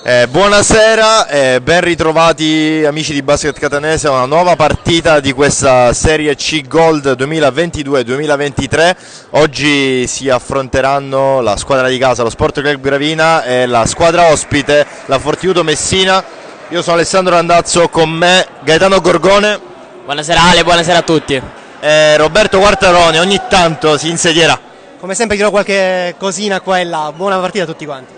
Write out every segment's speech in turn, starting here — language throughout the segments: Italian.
Buonasera e ben ritrovati amici di Basket Catanese a una nuova partita di questa Serie C Gold 2022-2023. Oggi si affronteranno la squadra di casa, lo Sport Club Gravina, e la squadra ospite, la Fortitudo Messina. Io sono Alessandro Randazzo, con me Gaetano Gorgone. Buonasera Ale, buonasera a tutti. E Roberto Quartarone, ogni tanto si insedierà. Come sempre dirò qualche cosina qua e là. Buona partita a tutti quanti.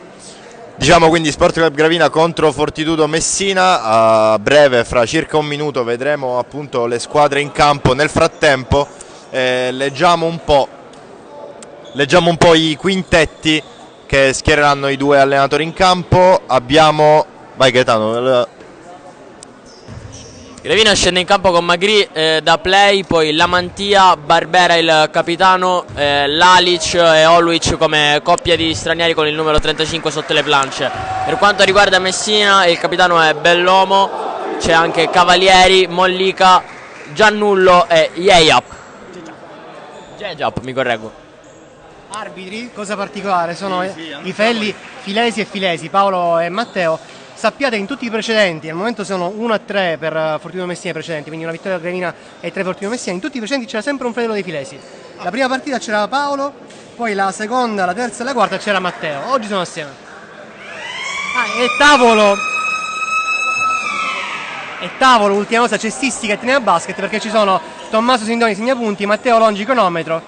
Diciamo quindi Sport Club Gravina contro Fortitudo Messina. A breve, fra circa un minuto, vedremo appunto le squadre in campo. Nel frattempo leggiamo un po' i quintetti che schiereranno i due allenatori in campo. Abbiamo... Vai Gaetano. Gravina scende in campo con Magri da play, poi Lamantia, Barbera il capitano, Lalic e Oluic come coppia di stranieri con il numero 35 sotto le plance. Per quanto riguarda Messina, il capitano è Bellomo, c'è anche Cavalieri, Mollica, Giannullo e Jejap. Jejap, mi correggo. Arbitri, cosa particolare, sono i Felli, Filesi e Filesi, Paolo e Matteo. Sappiate che in tutti i precedenti, al momento sono 1-3 per Fortitudo Messina precedenti, quindi una vittoria Gravina e 3 Fortitudo Messina. In tutti i precedenti c'era sempre un fratello dei Filesi. La prima partita c'era Paolo, poi la seconda, la terza e la quarta c'era Matteo. Oggi sono assieme. E tavolo, ultima cosa, cestistica e tenere basket, perché ci sono Tommaso Sindoni segnapunti, Matteo Longi cronometro.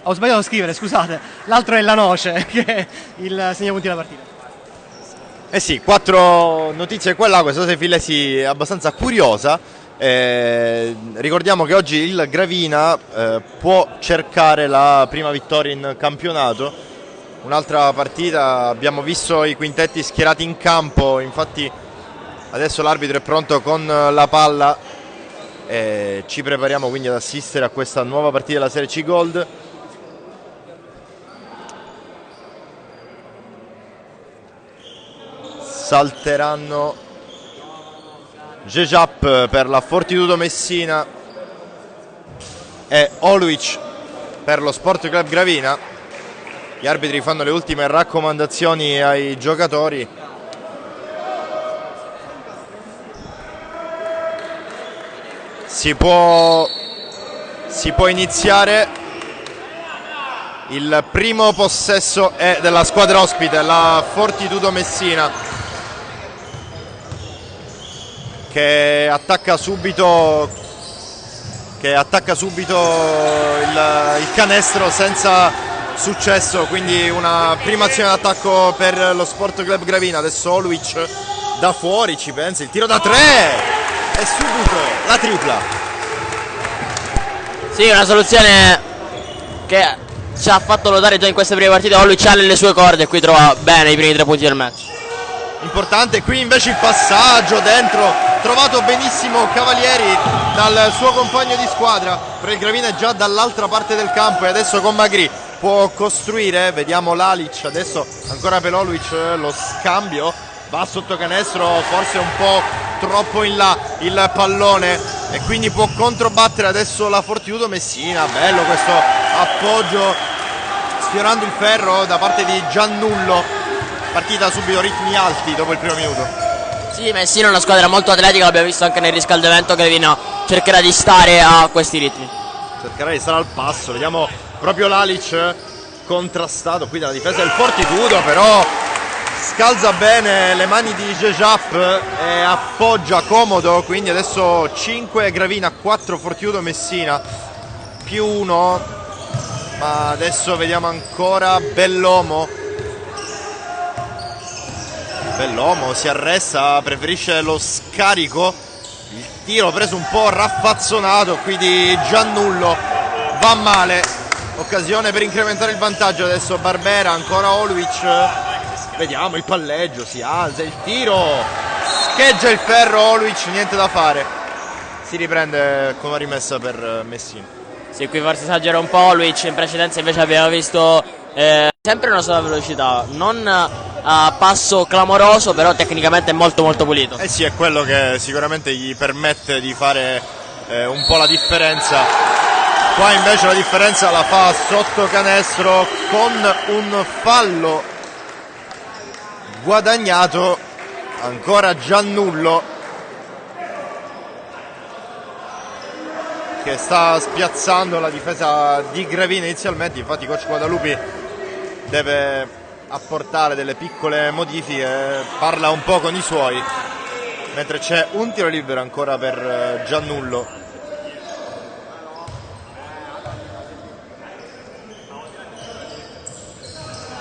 Ho sbagliato a scrivere, scusate. L'altro è la Noce, che è il segnapunti della partita. Eh sì, 4 notizie qua e là, questa cosa di Filesi è abbastanza curiosa. Ricordiamo che oggi il Gravina può cercare la prima vittoria in campionato. Un'altra partita, abbiamo visto i quintetti schierati in campo, infatti adesso l'arbitro è pronto con la palla e ci prepariamo quindi ad assistere a questa nuova partita della Serie C Gold. Salteranno Jejap per la Fortitudo Messina e Oluic per lo Sport Club Gravina. Gli arbitri fanno le ultime raccomandazioni ai giocatori. Si può iniziare. Il primo possesso è della squadra ospite, la Fortitudo Messina, che attacca subito il canestro senza successo, quindi una prima azione d'attacco per lo Sport Club Gravina. Adesso Oluic da fuori ci pensa, il tiro da 3 e subito la tripla. Sì, una soluzione che ci ha fatto notare già in queste prime partite. Oluic ha nelle sue corde e qui trova bene i primi 3 punti del match. Importante qui invece il passaggio dentro, trovato benissimo Cavalieri dal suo compagno di squadra, però il Gravina è già dall'altra parte del campo e adesso con Magri può costruire. Vediamo Lalic adesso ancora per Oluic, lo scambio, va sotto canestro, forse un po' troppo in là il pallone e quindi può controbattere adesso la Fortitudo Messina. Bello questo appoggio sfiorando il ferro da parte di Giannullo. Partita subito ritmi alti dopo il primo minuto. Sì, Messina è una squadra molto atletica, l'abbiamo visto anche nel riscaldamento. Gravina cercherà di stare a questi ritmi. Cercherà di stare al passo. Vediamo proprio Lalic contrastato qui dalla difesa del Fortitudo, però scalza bene le mani di Jejap e appoggia comodo. Quindi adesso 5 Gravina, 4 Fortitudo Messina più 1. Ma adesso vediamo ancora Bellomo si arresta, preferisce lo scarico, il tiro preso un po' raffazzonato qui di Giannullo, va male, occasione per incrementare il vantaggio. Adesso Barbera, ancora Oluic, vediamo il palleggio, si alza, il tiro, scheggia il ferro Oluic, niente da fare, si riprende con una rimessa per Messina. Sì, qui forse esagera un po' Oluic, in precedenza invece abbiamo visto sempre una sola velocità, non a passo clamoroso, però tecnicamente è molto molto pulito. Eh sì, è quello che sicuramente gli permette di fare un po' la differenza. Qua invece la differenza la fa sotto canestro con un fallo guadagnato. Ancora Giannullo che sta spiazzando la difesa di Gravina inizialmente. Infatti coach Guadalupi deve apportare delle piccole modifiche, parla un po' con i suoi, mentre c'è un tiro libero ancora per Giannullo.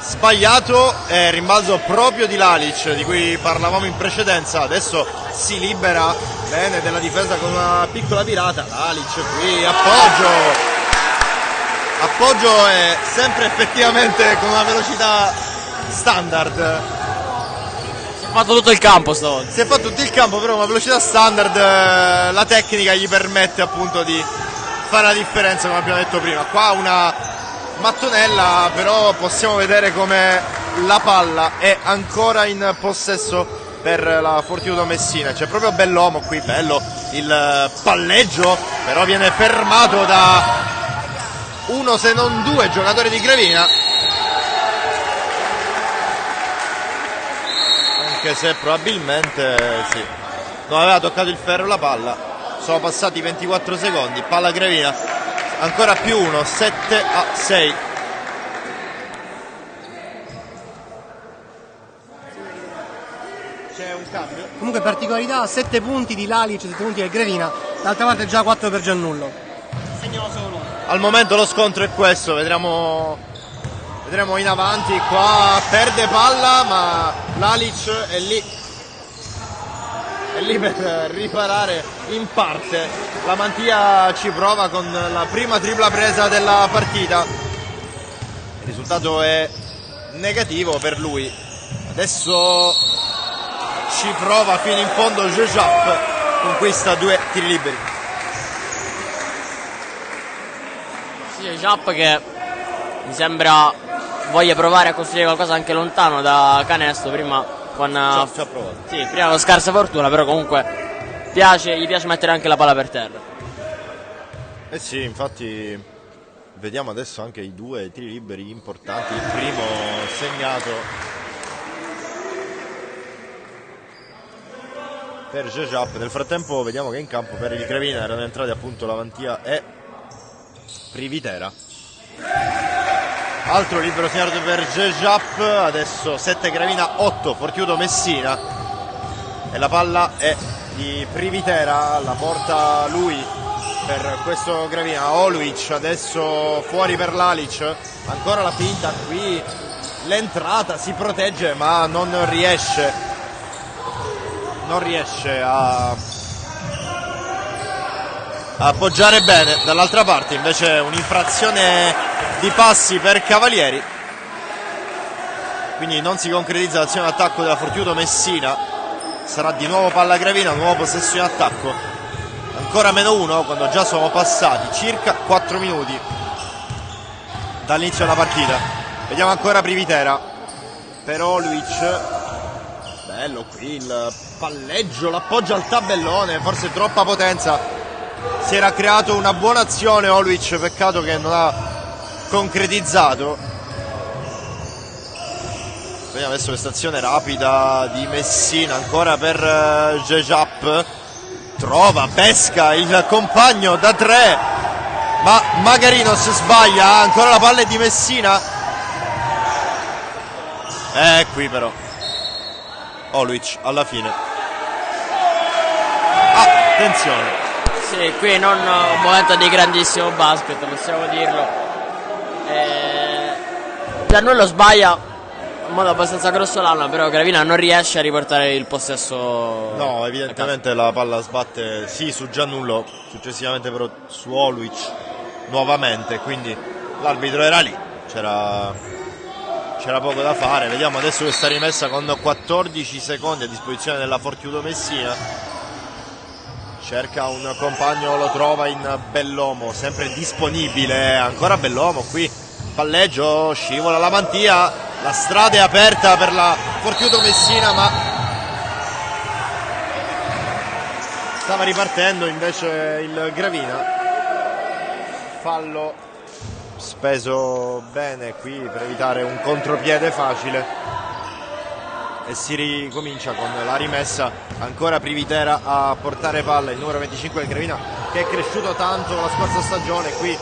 Sbagliato, rimbalzo proprio di Lalic, di cui parlavamo in precedenza. Adesso si libera bene della difesa con una piccola virata. Lalic qui, appoggio è sempre effettivamente con una velocità standard. Si è fatto tutto il campo stavolta. Si è fatto tutto il campo, però con una velocità standard la tecnica gli permette appunto di fare la differenza, come abbiamo detto prima. Qua una mattonella, però possiamo vedere come la palla è ancora in possesso per la Fortitudo Messina. C'è proprio Bellomo qui, bello il palleggio, però viene fermato da uno se non due giocatori di Gravina, anche se probabilmente sì, non aveva toccato il ferro la palla. Sono passati 24 secondi, palla Gravina, ancora più uno, 7-6. C'è un cambio. Comunque particolarità, 7 punti di Lalic, 7 punti del Gravina, d'altra parte già 4 per Giannullo. Segnalo solo loro. Al momento lo scontro è questo, vedremo in avanti. Qua perde palla, ma Lalic è lì per riparare in parte. La Mantia ci prova con la prima tripla presa della partita. Il risultato è negativo per lui. Adesso ci prova fino in fondo Jejap, conquista 2 tiri liberi. Sì, Jejap che mi sembra voglia provare a costruire qualcosa anche lontano da canestro. Prima con ci ha provato. Sì, prima con scarsa fortuna, però comunque gli piace mettere anche la palla per terra. Eh sì, infatti vediamo adesso anche i 2 tiri liberi importanti. Il primo segnato per Jejap. Nel frattempo vediamo che in campo per il Gravina erano entrati appunto Lavantia e Privitera. Altro libero segnato per Jejap. Adesso 7 Gravina, 8 Fortitudo Messina, e la palla è di Privitera, la porta lui per questo Gravina. Oluic adesso fuori per Lalic, ancora la finta qui, l'entrata, si protegge ma non riesce a appoggiare bene. Dall'altra parte invece un'infrazione di passi per Cavalieri, quindi non si concretizza l'azione d'attacco della Fortitudo Messina. Sarà di nuovo palla Gravina, nuovo possesso in attacco. Ancora -1 quando già sono passati circa 4 minuti dall'inizio della partita. Vediamo ancora Privitera per Oluic. Bello qui il palleggio, l'appoggio al tabellone, forse troppa potenza. Si era creato una buona azione Oluic, peccato che non ha concretizzato. Vediamo adesso questa azione rapida di Messina, ancora per Jejap. Trova, pesca il compagno da 3, ma Magarinos sbaglia. Ancora la palla è di Messina. Qui però Oluic alla fine. Attenzione. Sì, qui non un momento di grandissimo basket, possiamo dirlo. Giannullo sbaglia in modo abbastanza grossolano, però Gravina non riesce a riportare il possesso. No, evidentemente la palla sbatte sì su Giannullo, successivamente però su Oluic nuovamente, quindi l'arbitro era lì, c'era poco da fare. Vediamo adesso questa rimessa con 14 secondi a disposizione della Fortitudo Messina. Cerca un compagno, lo trova in Bellomo, sempre disponibile, ancora Bellomo qui, palleggio, scivola la Mantia, la strada è aperta per la Fortitudo Messina, ma stava ripartendo invece il Gravina. Fallo speso bene qui per evitare un contropiede facile. e si ricomincia con la rimessa. Ancora Privitera a portare palla, il numero 25 del Gravina, che è cresciuto tanto la scorsa stagione. Qui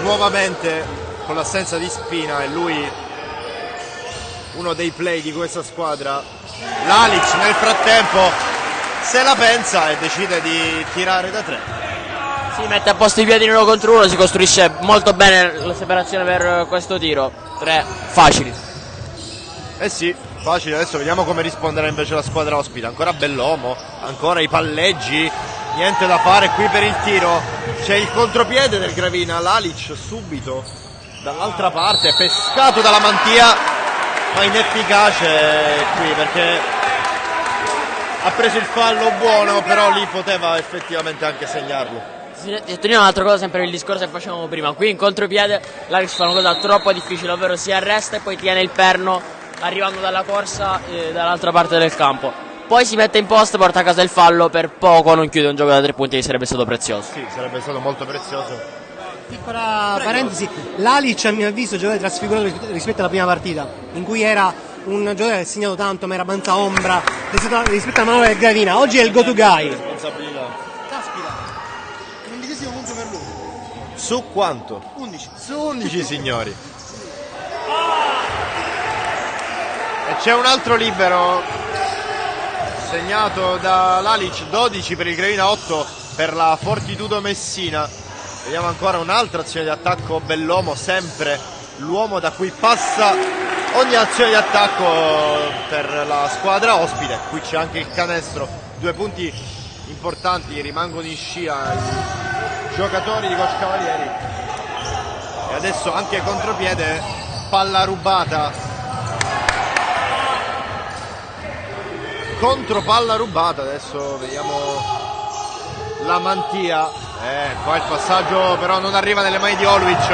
nuovamente con l'assenza di Spina, e lui uno dei play di questa squadra. Lalic nel frattempo se la pensa e decide di tirare da 3. Si mette a posto i piedi in 1 contro 1, si costruisce molto bene la separazione per questo tiro. 3 facili. Eh sì, facile. Adesso vediamo come risponderà invece la squadra ospite. Ancora Bellomo, ancora i palleggi, niente da fare qui per il tiro. C'è il contropiede del Gravina, Lalic subito dall'altra parte, pescato dalla Mantia, ma inefficace qui perché ha preso il fallo buono, però lì poteva effettivamente anche segnarlo. Torniamo un'altra cosa, sempre il discorso che facevamo prima. Qui in contropiede Lalic fa una cosa troppo difficile, ovvero si arresta e poi tiene il perno arrivando dalla corsa dall'altra parte del campo. Poi si mette in post, porta a casa il fallo, per poco non chiude un gioco da 3 punti che sarebbe stato prezioso. Sì, sarebbe stato molto prezioso. Piccola parentesi, Lalic a mio avviso è un giocatore trasfigurato rispetto alla prima partita, in cui era un giocatore che ha segnato tanto, ma era abbastanza ombra rispetto alla manovra del Gravina. Oggi è il go to guy. Responsabilità. Caspita, 11° punto per lui. Su quanto? 11. Su 11, signori. E c'è un altro libero segnato da Lalic, 12 per il Gravina, 8 per la Fortitudo Messina. Vediamo ancora un'altra azione di attacco, Bellomo, sempre l'uomo da cui passa ogni azione di attacco per la squadra ospite. Qui c'è anche il canestro, 2 punti importanti, rimangono in scia i giocatori di Coach Cavalieri. E adesso anche contropiede, palla rubata, contro palla rubata. Adesso vediamo la Mantia, qua il passaggio però non arriva nelle mani di Oluic,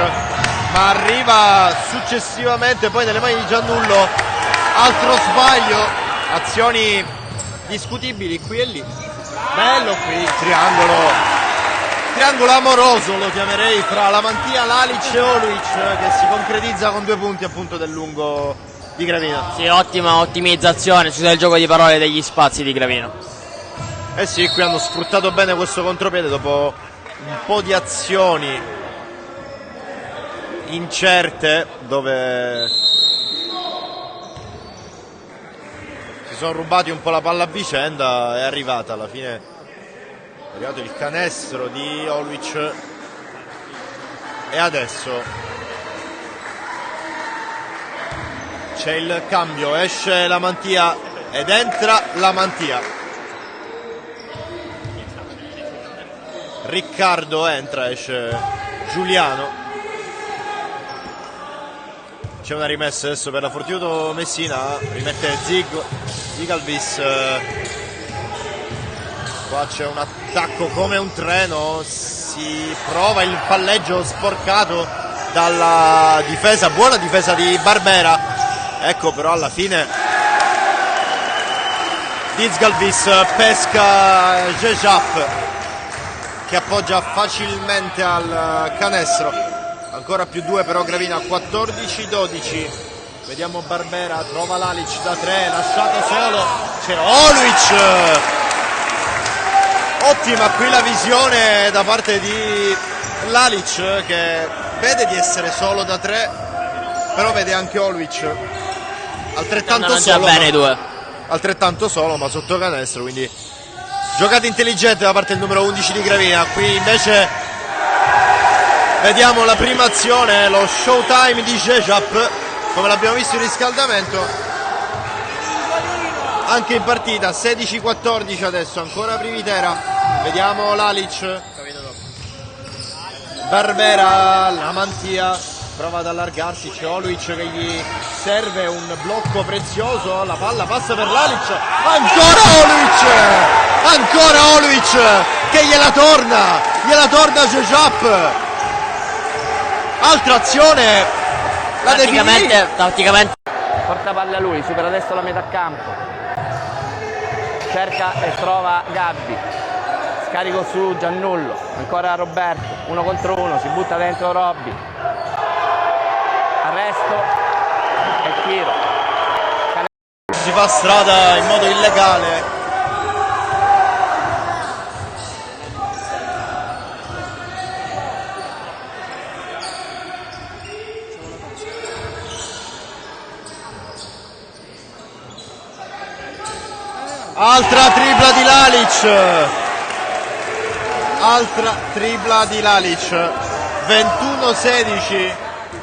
ma arriva successivamente poi nelle mani di Giannullo. Altro sbaglio, azioni discutibili qui e lì. Bello qui il triangolo amoroso, lo chiamerei, fra la Mantia, Lalic e Oluic, che si concretizza con 2 punti appunto del lungo di Gravina. Sì, ottima ottimizzazione, ci sul gioco di parole degli spazi di Gravina. Eh sì, qui hanno sfruttato bene questo contropiede dopo un po' di azioni incerte dove si sono rubati un po' la palla a vicenda. È arrivata alla fine, è arrivato il canestro di Oluic e adesso c'è il cambio, esce la Mantia ed entra la Mantia. Riccardo entra, esce Giuliano. C'è una rimessa adesso per la Fortitudo Messina, rimette Zigalvis. Qua c'è un attacco come un treno, si prova il palleggio sporcato dalla difesa, buona difesa di Barbera. Ecco però alla fine Zigalvis pesca Jejap, che appoggia facilmente al canestro. Ancora più 2 però Gravina, 14-12. Vediamo Barbera, trova Lalic da 3, lasciato solo, c'è Oluic. Ottima qui la visione da parte di Lalic, che vede di essere solo da 3, però vede anche Oluic altrettanto solo, bene, due. altrettanto solo ma sotto canestro, quindi giocata intelligente da parte del numero 11 di Gravina. Qui invece vediamo la prima azione, lo showtime di Jejap, come l'abbiamo visto in riscaldamento anche in partita. 16-14 adesso, ancora Privitera, vediamo Lalic, Barbera, la Mantia prova ad allargarsi, c'è Oluic che gli serve un blocco prezioso, la palla passa per Lalic, ancora Oluic che gliela torna Jejap. Altra azione, la tatticamente porta palla lui, supera adesso la metà campo, cerca e trova Gabbi, scarico su Giannullo, ancora Roberto, 1 contro 1, si butta dentro Robby, arresto e tiro. fa strada in modo illegale. Altra tripla di Lalic, altra tripla di Lalic, 21-16,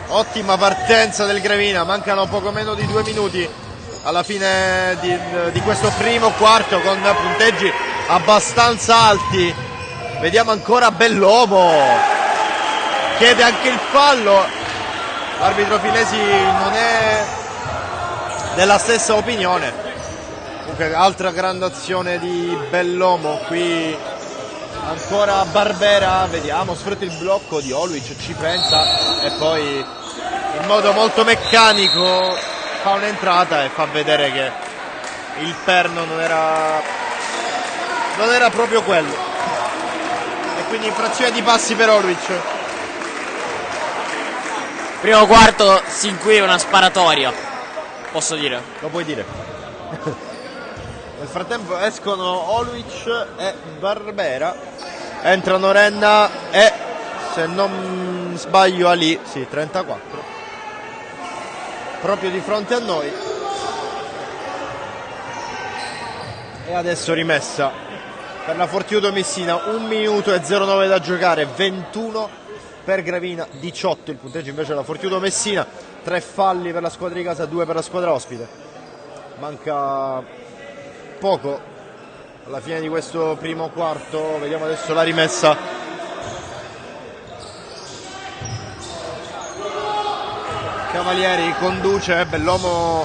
ottima partenza del Gravina, mancano poco meno di 2 minuti alla fine di questo primo quarto con punteggi abbastanza alti. Vediamo ancora Bellomo, chiede anche il fallo, l'arbitro Filesi non è della stessa opinione. Comunque altra grande azione di Bellomo, qui ancora Barbera, vediamo, sfrutta il blocco di Oluic, ci pensa e poi in modo molto meccanico fa un'entrata e fa vedere che il perno non era proprio quello, e quindi infrazione di passi per Oluic. Primo quarto sin qui una sparatoria, posso dire. Lo puoi dire. Nel frattempo escono Oluic e Barbera, entrano Renna e, se non sbaglio, Ali, sì, 34, proprio di fronte a noi. E adesso rimessa per la Fortitudo Messina, 1 minuto e 09 da giocare, 21 per Gravina, 18 il punteggio invece della Fortitudo Messina, 3 falli per la squadra di casa, 2 per la squadra ospite. Manca poco alla fine di questo primo quarto, vediamo adesso la rimessa. Cavalieri conduce, Bellomo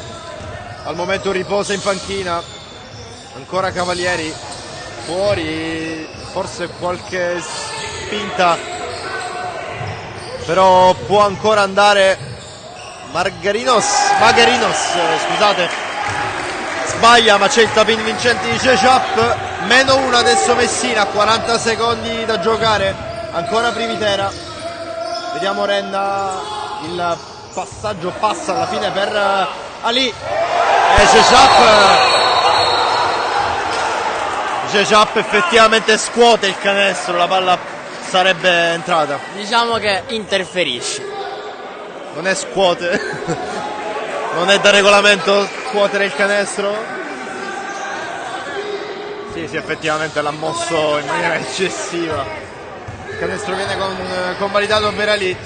al momento riposa in panchina, ancora Cavalieri fuori, forse qualche spinta, però può ancora andare Magarinos, scusate, sbaglia, ma c'è il tapin vincente di Cejap, -1 adesso Messina, 40 secondi da giocare, ancora Privitera, vediamo Renna, il passaggio passa alla fine per Ali e Cejap effettivamente scuote il canestro, la palla sarebbe entrata. Diciamo che interferisce. Non è scuote, non è da regolamento scuotere il canestro? Sì, effettivamente l'ha mosso in maniera eccessiva. Il canestro viene convalidato per Ali.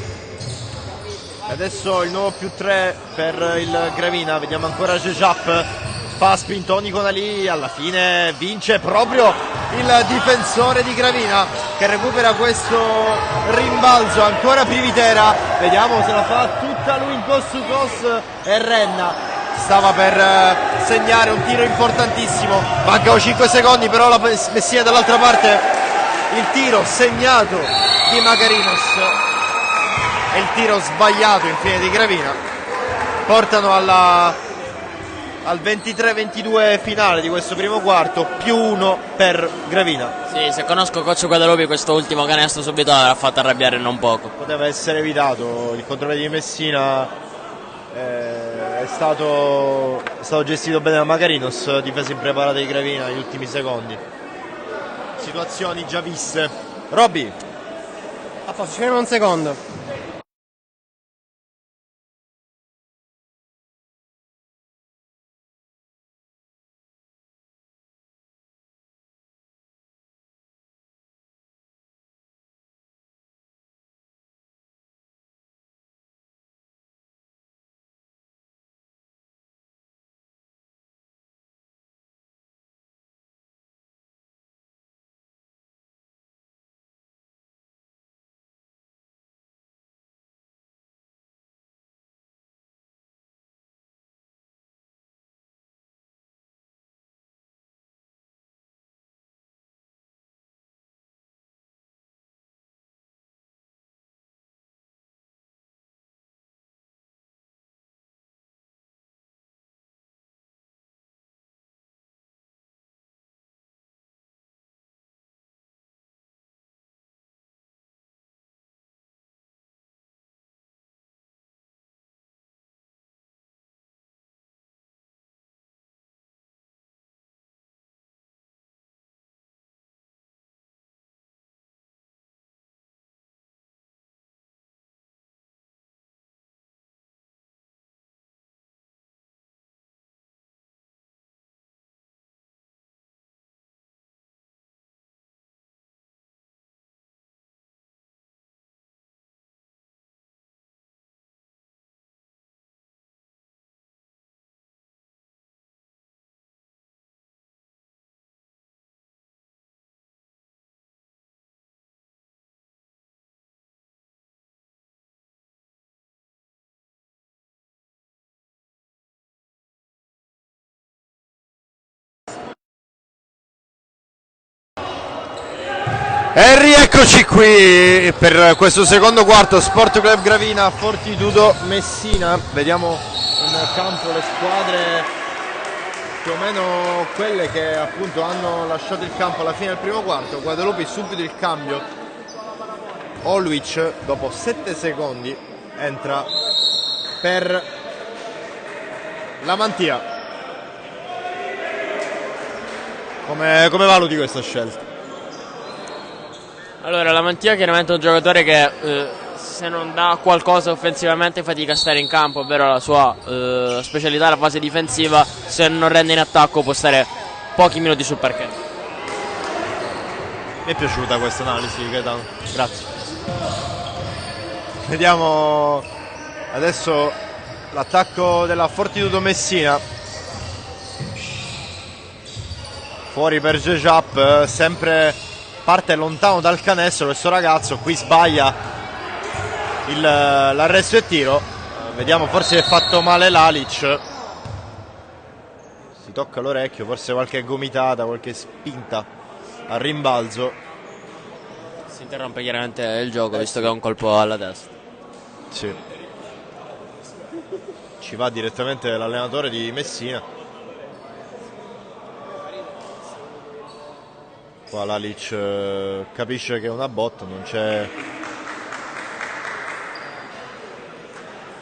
Adesso il nuovo +3 per il Gravina, vediamo ancora Cejap, fa spintoni con Ali, alla fine vince proprio il difensore di Gravina che recupera questo rimbalzo, ancora Privitera, vediamo se la fa tutta lui in cost to cost, e Renna stava per segnare un tiro importantissimo, mancano 5 secondi, però la Messina dall'altra parte, il tiro segnato di Magarinos e il tiro sbagliato infine di Gravina portano al 23-22 finale di questo primo quarto, +1 per Gravina. Sì, se conosco Coach Guadalupi questo ultimo canestro subito l'ha fatto arrabbiare non poco. Poteva essere evitato, il controllo di Messina è stato gestito bene da Magarinos, difesa impreparata di Gravina negli ultimi secondi. Situazioni già viste. Robby. A posto, ci fermiamo un secondo. E rieccoci qui per questo secondo quarto, Sport Club Gravina, Fortitudo Messina. Vediamo in campo le squadre più o meno quelle che appunto hanno lasciato il campo alla fine del primo quarto. Guadalupe subito il cambio, Olwich dopo 7 secondi entra per la Mantia. Come valuti questa scelta? Allora, la Mantia chiaramente è un giocatore che se non dà qualcosa offensivamente fatica a stare in campo, ovvero la sua specialità, la fase difensiva. Se non rende in attacco può stare pochi minuti sul parquet. Mi è piaciuta questa analisi, Gaetano, grazie. Vediamo adesso l'attacco della Fortitudo Messina. Fuori per Jejap, sempre parte lontano dal canestro questo ragazzo, qui sbaglia l'arresto e tiro. Vediamo, forse è fatto male Lalic, si tocca l'orecchio, forse qualche gomitata, qualche spinta al rimbalzo. Si interrompe chiaramente il gioco visto che ha un colpo alla testa. Sì. Ci va direttamente l'allenatore di Messina. Qua Lalic capisce che è una botta, non c'è.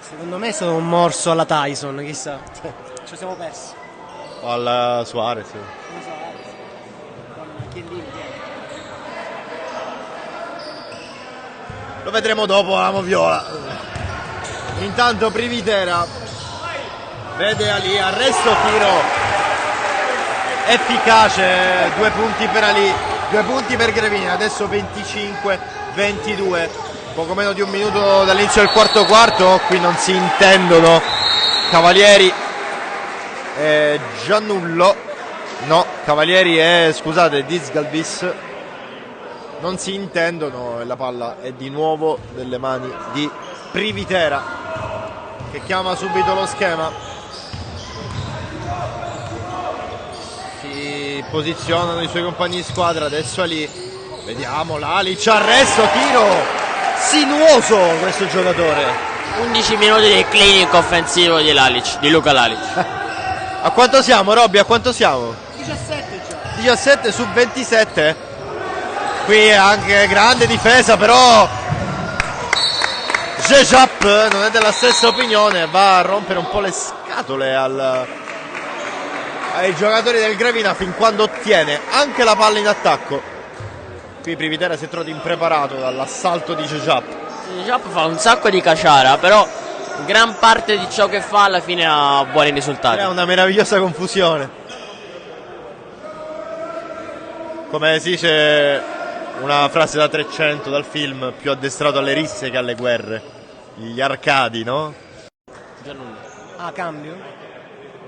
Secondo me è stato un morso alla Tyson, chissà. Ci siamo persi. O alla Suarez. Non so, con Chiellini. Lo vedremo dopo la Moviola. Intanto Privitera vede Ali, arresto, tiro efficace, 2 punti per Ali, 2 punti per Gravina. Adesso 25-22, poco meno di un minuto dall'inizio del quarto quarto. Qui non si intendono Cavalieri e Giannullo, no, Cavalieri e scusate Disgalvis non si intendono, e la palla è di nuovo nelle mani di Privitera, che chiama subito lo schema. Si posizionano i suoi compagni di squadra, adesso lì vediamo Lalic, arresto, tiro sinuoso questo giocatore. 11 minuti di clinic offensivo di Lalic, di Luka Lalic. A quanto siamo, Robby? A quanto siamo? 17 già. 17 su 27. Qui anche grande difesa, però Jejap non è della stessa opinione, va a rompere un po' le scatole ai giocatori del Gravina fin quando ottiene anche la palla in attacco. Qui Privitera si è trovato impreparato dall'assalto di Jejap. Jejap fa un sacco di caciara, però gran parte di ciò che fa alla fine ha buoni risultati. È una meravigliosa confusione. Come si dice, una frase da 300 dal film, più addestrato alle risse che alle guerre. Gli arcadi, no? Giannullo. Ah, cambio?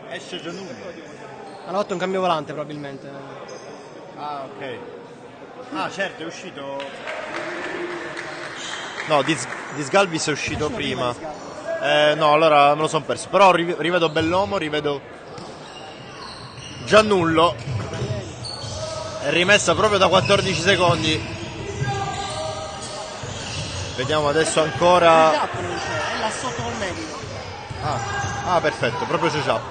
Esce Giannullo. Hanno fatto un cambio volante probabilmente. Ah, ok. Ah, certo, è uscito. No, Disgalvis è uscito prima. No, allora me lo sono perso. Però rivedo Bellomo, rivedo Giannullo. È rimessa proprio da 14 secondi. Vediamo adesso ancora. È là sotto col medico. Ah, perfetto, proprio Jejap.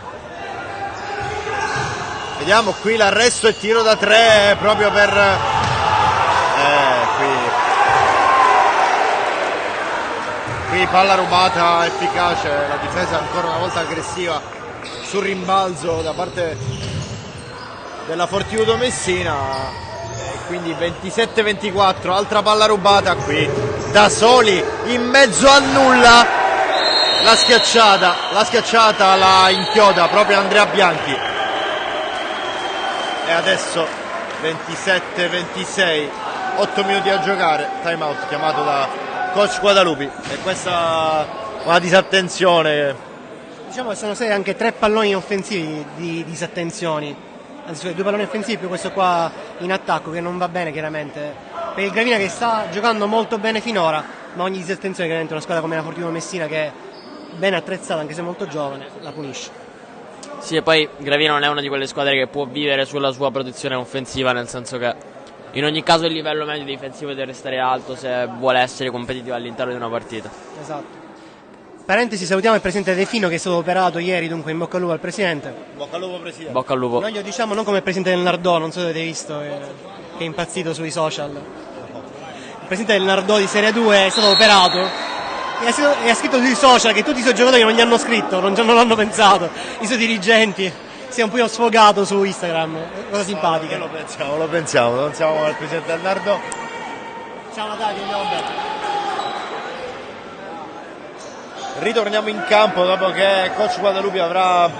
Vediamo qui l'arresto e tiro da 3 proprio per qui palla rubata efficace, la difesa ancora una volta aggressiva sul rimbalzo da parte della Fortitudo Messina, quindi 27-24, altra palla rubata qui da soli in mezzo a nulla, la schiacciata la inchioda proprio Andrea Bianchi. E adesso 27-26, 8 minuti a giocare, time out chiamato da coach Guadalupe, e questa una disattenzione. Diciamo che sono stati anche 3 palloni offensivi di disattenzioni, anzi 2 palloni offensivi più questo qua in attacco, che non va bene chiaramente per il Gravina, che sta giocando molto bene finora, ma ogni disattenzione chiaramente una squadra come la Fortitudo Messina, che è ben attrezzata anche se molto giovane, la punisce. Sì, e poi Gravina non è una di quelle squadre che può vivere sulla sua produzione offensiva, nel senso che In ogni caso il livello medio difensivo deve restare alto se vuole essere competitivo all'interno di una partita. Esatto. Parentesi, salutiamo il presidente De Fino che è stato operato ieri, dunque in bocca al lupo al presidente. Bocca al lupo, presidente. Bocca al lupo. Noi glielo diciamo non come il presidente del Nardò, non so se avete visto, che è impazzito sui social. Il presidente del Nardò di Serie 2 è stato operato e ha scritto sui social che tutti i suoi giocatori non gli hanno scritto, non l'hanno pensato, i suoi dirigenti. Si è un po' sfogato su Instagram, cosa simpatica. Lo pensiamo, non siamo come il presidente del Nardò. Ciao Natalia, andiamo bene. Ritorniamo in campo dopo che coach Guadalupi avrà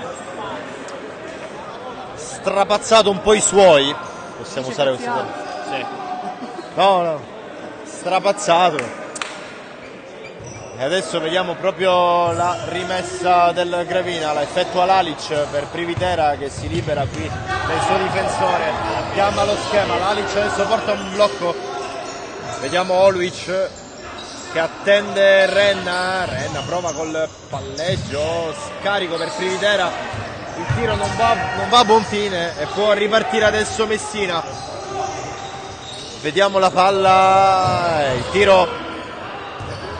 strapazzato un po' i suoi. Possiamo usare questo termine? Sì. No, strapazzato. E adesso vediamo proprio la rimessa del Gravina, la effettua Lalic per Privitera che si libera qui del suo difensore, chiama lo schema, Lalic adesso porta un blocco, vediamo Oluic che attende Renna prova col palleggio, scarico per Privitera, il tiro non va a buon fine e può ripartire adesso Messina, vediamo la palla, il tiro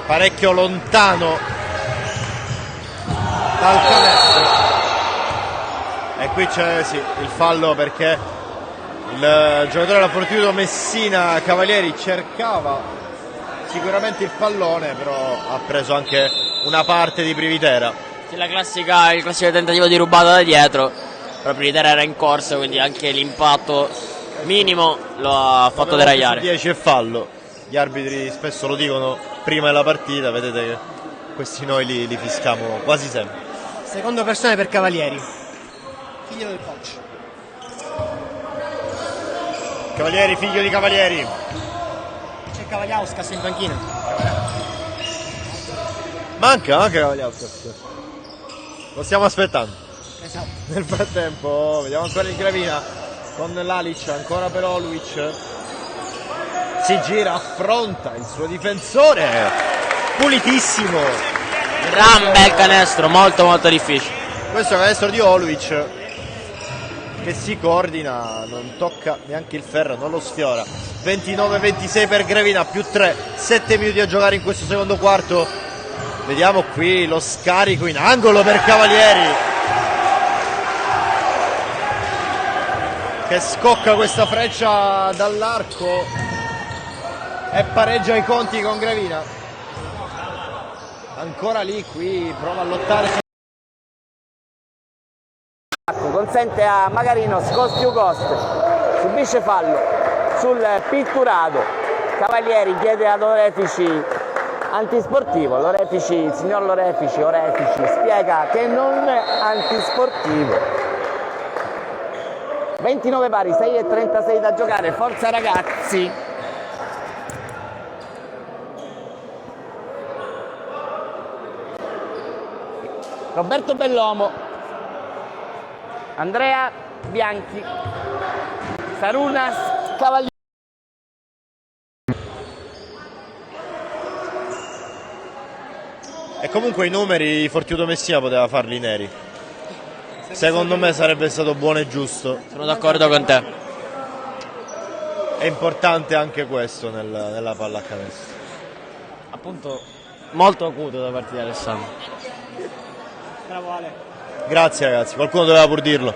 parecchio lontano dal canestro e qui c'è il fallo perché il giocatore della Fortitudo Messina Cavalieri cercava sicuramente il pallone, però ha preso anche una parte di Privitera. Sì, il classico tentativo di rubata da dietro, però Privitera era in corsa, quindi anche l'impatto minimo lo ha fatto deragliare. 10 è fallo, gli arbitri spesso lo dicono prima della partita, vedete che questi noi li fischiamo quasi sempre. Seconda persona per Cavalieri, figlio del coach. Cavalieri, figlio di Cavalieri. C'è Cavaliauskas in panchina. Manca Cavaliauskas. Lo stiamo aspettando. Esatto. Nel frattempo vediamo ancora il Gravina con Lalic, ancora per Oluic. Si gira, affronta il suo difensore, pulitissimo. Gran bel canestro, molto difficile. Questo è il canestro di Oluic che si coordina, non tocca neanche il ferro, non lo sfiora. 29-26 per Gravina, più 3, 7 minuti a giocare in questo secondo quarto. Vediamo qui lo scarico in angolo per Cavalieri che scocca questa freccia dall'arco e pareggia i conti con Gravina. Ancora lì, qui prova a lottare. Consente a Magarino scosti u cost, subisce fallo sul pitturato. Cavalieri chiede ad Orefici antisportivo. Il signor Orefici spiega che non è antisportivo. 29 pari, 6:36 da giocare, forza ragazzi. Roberto Bellomo, Andrea Bianchi, Sarunas Cavalieri. E comunque i numeri Fortitudo Messina poteva farli neri. Secondo me sarebbe stato buono e giusto. Sono d'accordo con te. È importante anche questo nella pallacanestro. Appunto, molto acuto da parte di Alessandro. Bravo Ale. Grazie ragazzi, qualcuno doveva pur dirlo.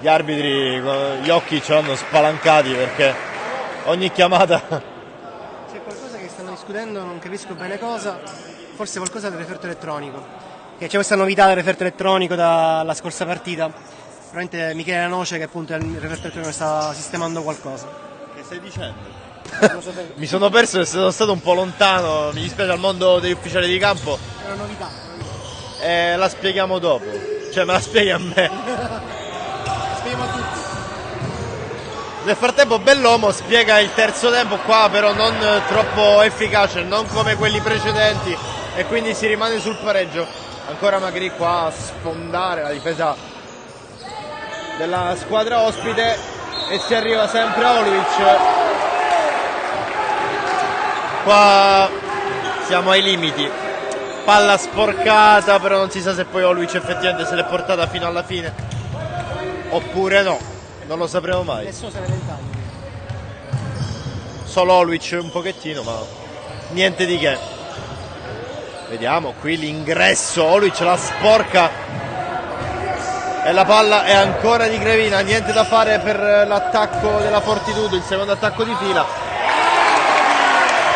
Gli arbitri con gli occhi ci hanno spalancati perché ogni chiamata... C'è qualcosa che stanno discutendo, non capisco bene cosa, forse qualcosa del referto elettronico. Che c'è questa novità del referto elettronico dalla scorsa partita. Probabilmente Michele Lanoce che appunto il referto elettronico sta sistemando qualcosa. Che stai dicendo? Mi sono perso e sono stato un po' lontano, mi dispiace al mondo degli ufficiali di campo. È una novità. La spieghiamo dopo, cioè me la spieghi a me. Spieghiamo a tutti. Nel frattempo Bellomo spiega il terzo tempo qua, però non troppo efficace, non come quelli precedenti, e quindi si rimane sul pareggio. Ancora Magri qua a sfondare la difesa della squadra ospite e si arriva sempre a Oluic. Qua siamo ai limiti. Palla sporcata, però non si sa se poi Oluic effettivamente se l'è portata fino alla fine oppure no, non lo sapremo mai. Nessuno se ne ventagli. solo Oluic un pochettino, ma niente di che. Vediamo qui l'ingresso, Oluic la sporca e la palla è ancora di Gravina, niente da fare per l'attacco della Fortitudo, il secondo attacco di fila.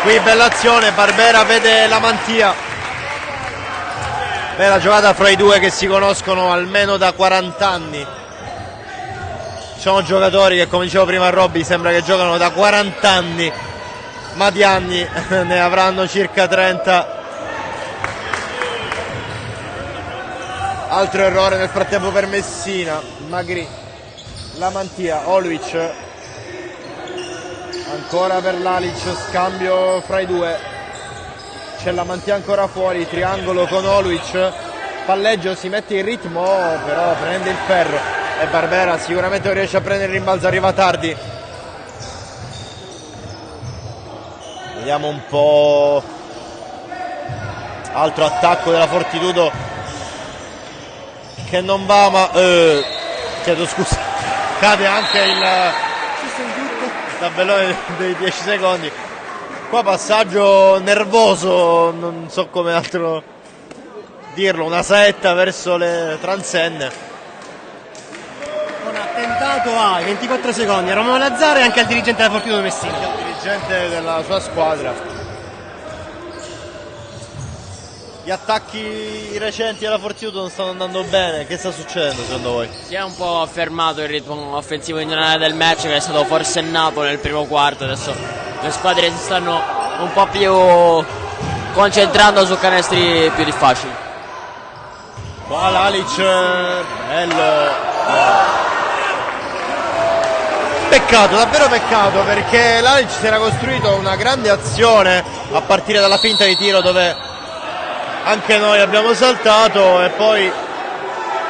Qui bella azione, Barbera vede la mantia. Bella giocata fra i due che si conoscono almeno da 40 anni. Ci sono giocatori che, come dicevo prima a Robby, sembra che giocano da 40 anni, ma di anni ne avranno circa 30. Altro errore nel frattempo per Messina. Magri, la mantia, Oluic, ancora per Lalic, scambio fra i due. C'è la mantia ancora fuori, triangolo con Oluic, palleggio, si mette in ritmo, però prende il ferro e Barbera sicuramente non riesce a prendere il rimbalzo, arriva tardi. Vediamo un po'. Altro attacco della Fortitudo che non va, ma chiedo scusa, cade anche il tabellone dei 10 secondi. Qua passaggio nervoso, non so come altro dirlo, una saetta verso le transenne. Un attentato ai 24 secondi a Romano Lazzaro e anche al dirigente della Fortitudo Messina. Anche al dirigente della sua squadra. Gli attacchi recenti alla Fortitudo non stanno andando bene, che sta succedendo secondo voi? Si è un po' fermato il ritmo offensivo in generale del match, che è stato forsennato nel primo quarto. Adesso le squadre si stanno un po' più concentrando su canestri più difficili. Qua Lalic, bello. Peccato, davvero peccato, perché Lalic si era costruito una grande azione a partire dalla finta di tiro dove anche noi abbiamo saltato, e poi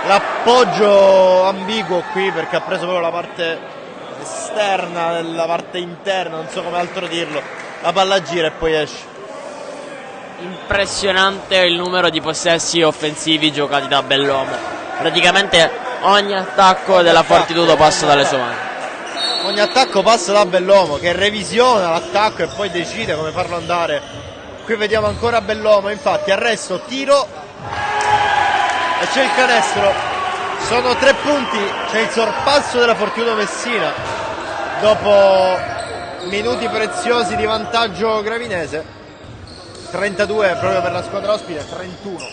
l'appoggio ambiguo qui perché ha preso proprio la parte esterna, la parte interna, non so come altro dirlo, la palla gira e poi esce. Impressionante il numero di possessi offensivi giocati da Bellomo. Praticamente ogni attacco della Fortitudo passa dalle sue mani. Ogni attacco passa da Bellomo che revisiona l'attacco e poi decide come farlo andare. Qui vediamo ancora Bellomo, infatti arresto, tiro e c'è il canestro. Sono 3 punti, c'è il sorpasso della Fortitudo Messina dopo minuti preziosi di vantaggio gravinese. 32 proprio per la squadra ospite, 31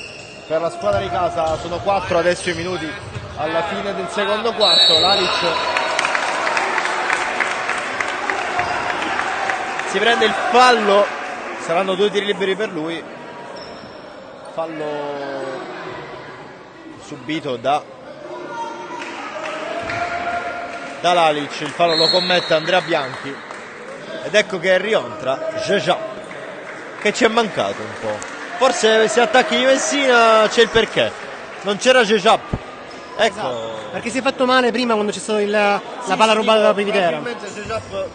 per la squadra di casa. Sono 4 adesso i minuti alla fine del secondo quarto. Lalic si prende il fallo, saranno 2 tiri liberi per lui. Fallo subito da Lalic, il fallo lo commette Andrea Bianchi ed ecco che rientra Jejap, che ci è mancato un po'. Forse se attacchi di Messina c'è il perché, non c'era Jejap, ecco. Esatto, perché si è fatto male prima quando c'è stata la palla rubata da Pivitera. Jejap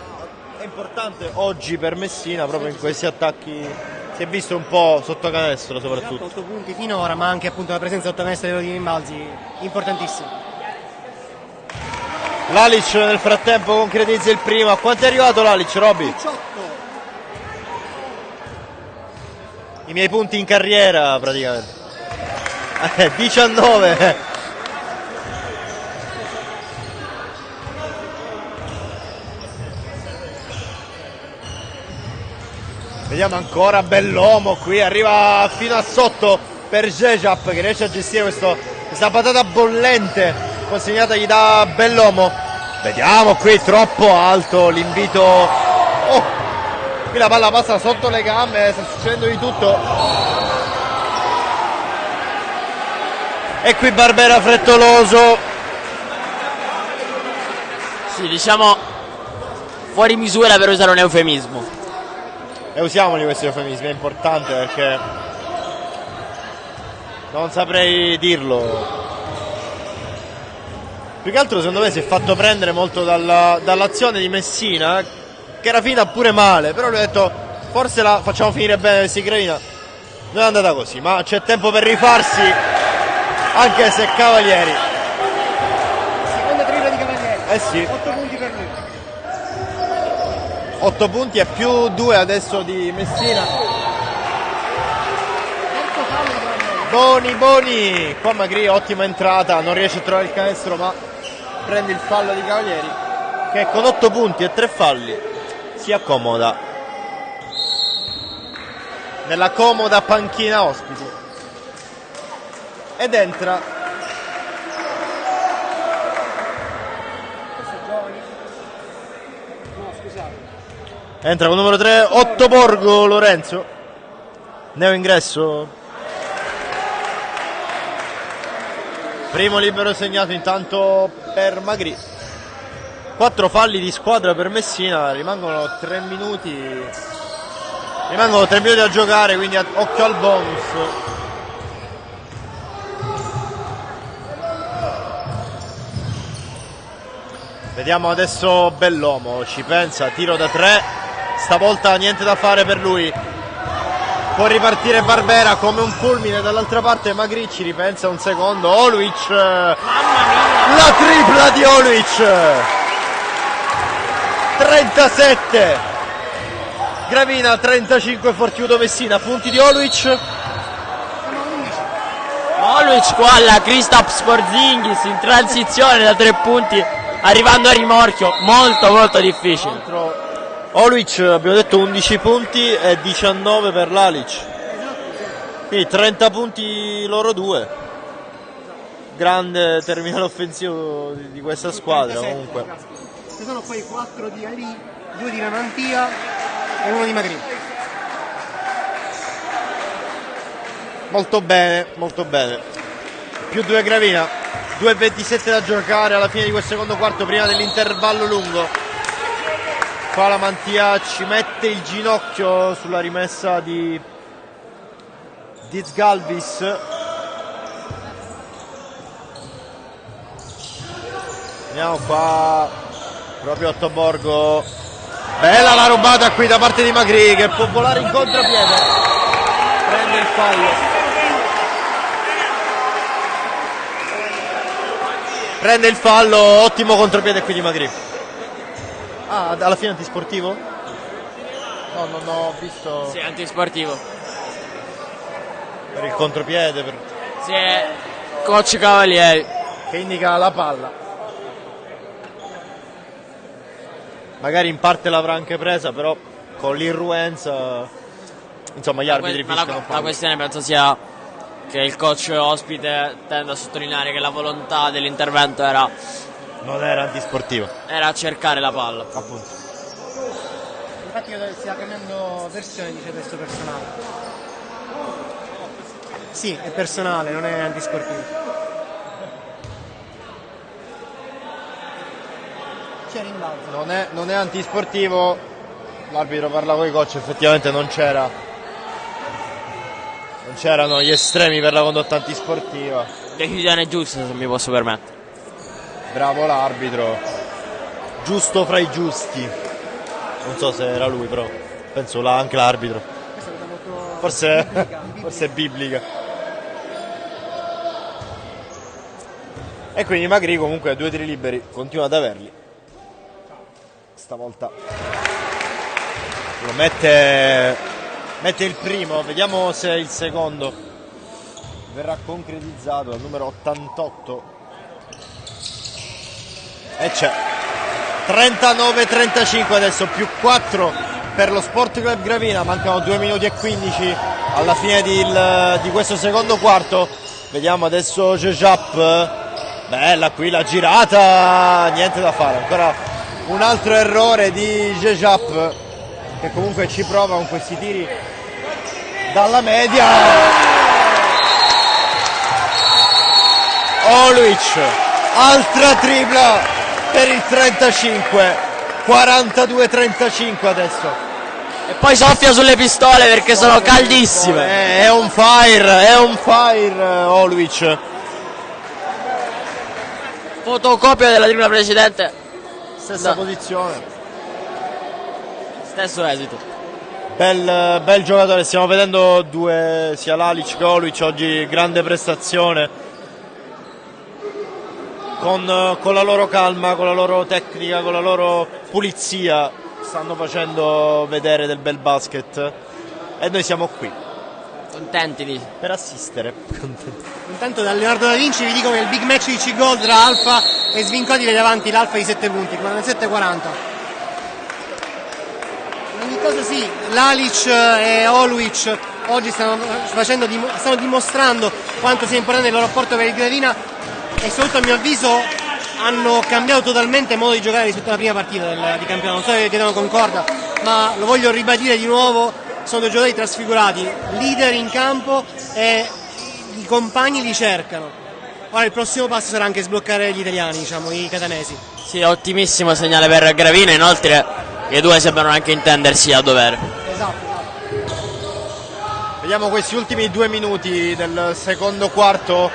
è importante oggi per Messina, proprio in questi attacchi si è visto un po' sotto canestro soprattutto. 8 punti finora, ma anche appunto la presenza sotto canestro di rimbalzi importantissimo. Lalic nel frattempo concretizza il primo. A quanto è arrivato Lalic, Robby? 18. I miei punti in carriera praticamente. 19. Vediamo ancora Bellomo qui, arriva fino a sotto per Jejap che riesce a gestire questa patata bollente consegnatagli da Bellomo. Vediamo qui, troppo alto l'invito. Oh, qui la palla passa sotto le gambe, sta succedendo di tutto. E qui Barbera frettoloso. Sì, diciamo fuori misura per usare un eufemismo. E usiamoli questi eufemismi, è importante perché non saprei dirlo. Più che altro secondo me si è fatto prendere molto dall'azione di Messina, che era finita pure male, però lui ha detto forse la facciamo finire bene questi Gravina. Non è andata così, ma c'è tempo per rifarsi, anche se Cavalieri. Seconda tripla di Cavalieri. Eh sì. 8 punti per lui. 8 punti e più 2 adesso di Messina. Boni, qua Magri ottima entrata, non riesce a trovare il canestro ma prende il fallo di Cavalieri, che con 8 punti e 3 falli si accomoda nella comoda panchina ospiti ed entra con numero 3 Ottoborgo Lorenzo, neo ingresso. Primo libero segnato intanto per Magri. 4 falli di squadra per Messina, rimangono 3 minuti a giocare, quindi occhio al bonus. Vediamo adesso Bellomo, ci pensa, tiro da 3. Stavolta niente da fare per lui. Può ripartire Barbera come un fulmine dall'altra parte. Magri ci ripensa un secondo. Oluic, la tripla di Oluic, 37. Gravina 35, Fortiudo Messina. Punti di Oluic. Oluic qua alla Kristaps Porzingis in transizione da 3 punti, arrivando a rimorchio, molto difficile. Oluic abbiamo detto 11 punti e 19 per l'Alic, quindi 30 punti loro due. Grande terminale offensivo di questa squadra comunque. Ci sono poi 4 di Ali, 2 di Lamantia e 1 di Magri. Molto bene. Più 2 Gravina, 2:27 da giocare alla fine di questo secondo quarto, prima dell'intervallo lungo. Qua la Mantia ci mette il ginocchio sulla rimessa di Galvis. Vediamo qua proprio Ottoborgo. Bella la rubata qui da parte di Magri, che può volare in contropiede. Prende il fallo. Prende il fallo, ottimo contropiede qui di Magri. Ah, alla fine antisportivo? No, non ho visto. Sì, antisportivo. Per il contropiede. Sì, coach Cavalieri. Che indica la palla. Magari in parte l'avrà anche presa, però con l'irruenza. Insomma, gli arbitri fischiano. La questione penso sia che il coach ospite tende a sottolineare che la volontà dell'intervento non era antisportivo. Era cercare la palla. Appunto. Infatti io stia cambiando versione, dice adesso personale. Sì, è personale, non è antisportivo. C'è rimbalzo. Non è antisportivo. L'arbitro parla con i coach, effettivamente non c'erano gli estremi per la condotta antisportiva. Decisione giusta, se mi posso permettere. Bravo l'arbitro, giusto fra i giusti. Non so se era lui, però penso anche l'arbitro. Forse è biblica. E quindi Magri comunque 2 tiri liberi, continua ad averli. Stavolta lo mette il primo, vediamo se il secondo verrà concretizzato al numero 88. E c'è 39-35 adesso, più 4 per lo Sport Club Gravina. Mancano 2 minuti e 15 alla fine di questo secondo quarto. Vediamo adesso Jejap. Bella qui la girata, niente da fare, ancora un altro errore di Jejap, che comunque ci prova con questi tiri dalla media. Oluic, altra tripla per il 35, 42-35 adesso. E poi soffia sulle pistole perché sono caldissime. È on fire Oluic. Fotocopia della tripla precedente. Stessa posizione. Stesso esito. Bel giocatore, stiamo vedendo due, sia Lalic che Oluic oggi, grande prestazione. Con la loro calma, con la loro tecnica, con la loro pulizia, stanno facendo vedere del bel basket e noi siamo qui Contenti per assistere. Intanto da Leonardo Da Vinci vi dico che il big match di C-Gold tra Alfa e Svincoti vede avanti l'Alfa di 7 punti, 47-40. In ogni caso sì, Lalic e Oluic oggi stanno dimostrando quanto sia importante il loro rapporto per il Gravina e soprattutto a mio avviso hanno cambiato totalmente modo di giocare rispetto alla prima partita di campionato. Non so se Gaetano concorda, ma lo voglio ribadire di nuovo. Sono due giocatori trasfigurati, leader in campo e i compagni li cercano. Ora il prossimo passo sarà anche sbloccare gli italiani, diciamo, i catanesi. Sì, ottimissimo segnale per Gravina, inoltre i due sembrano anche intendersi a dovere. Esatto. Vediamo questi ultimi 2 minuti del secondo quarto.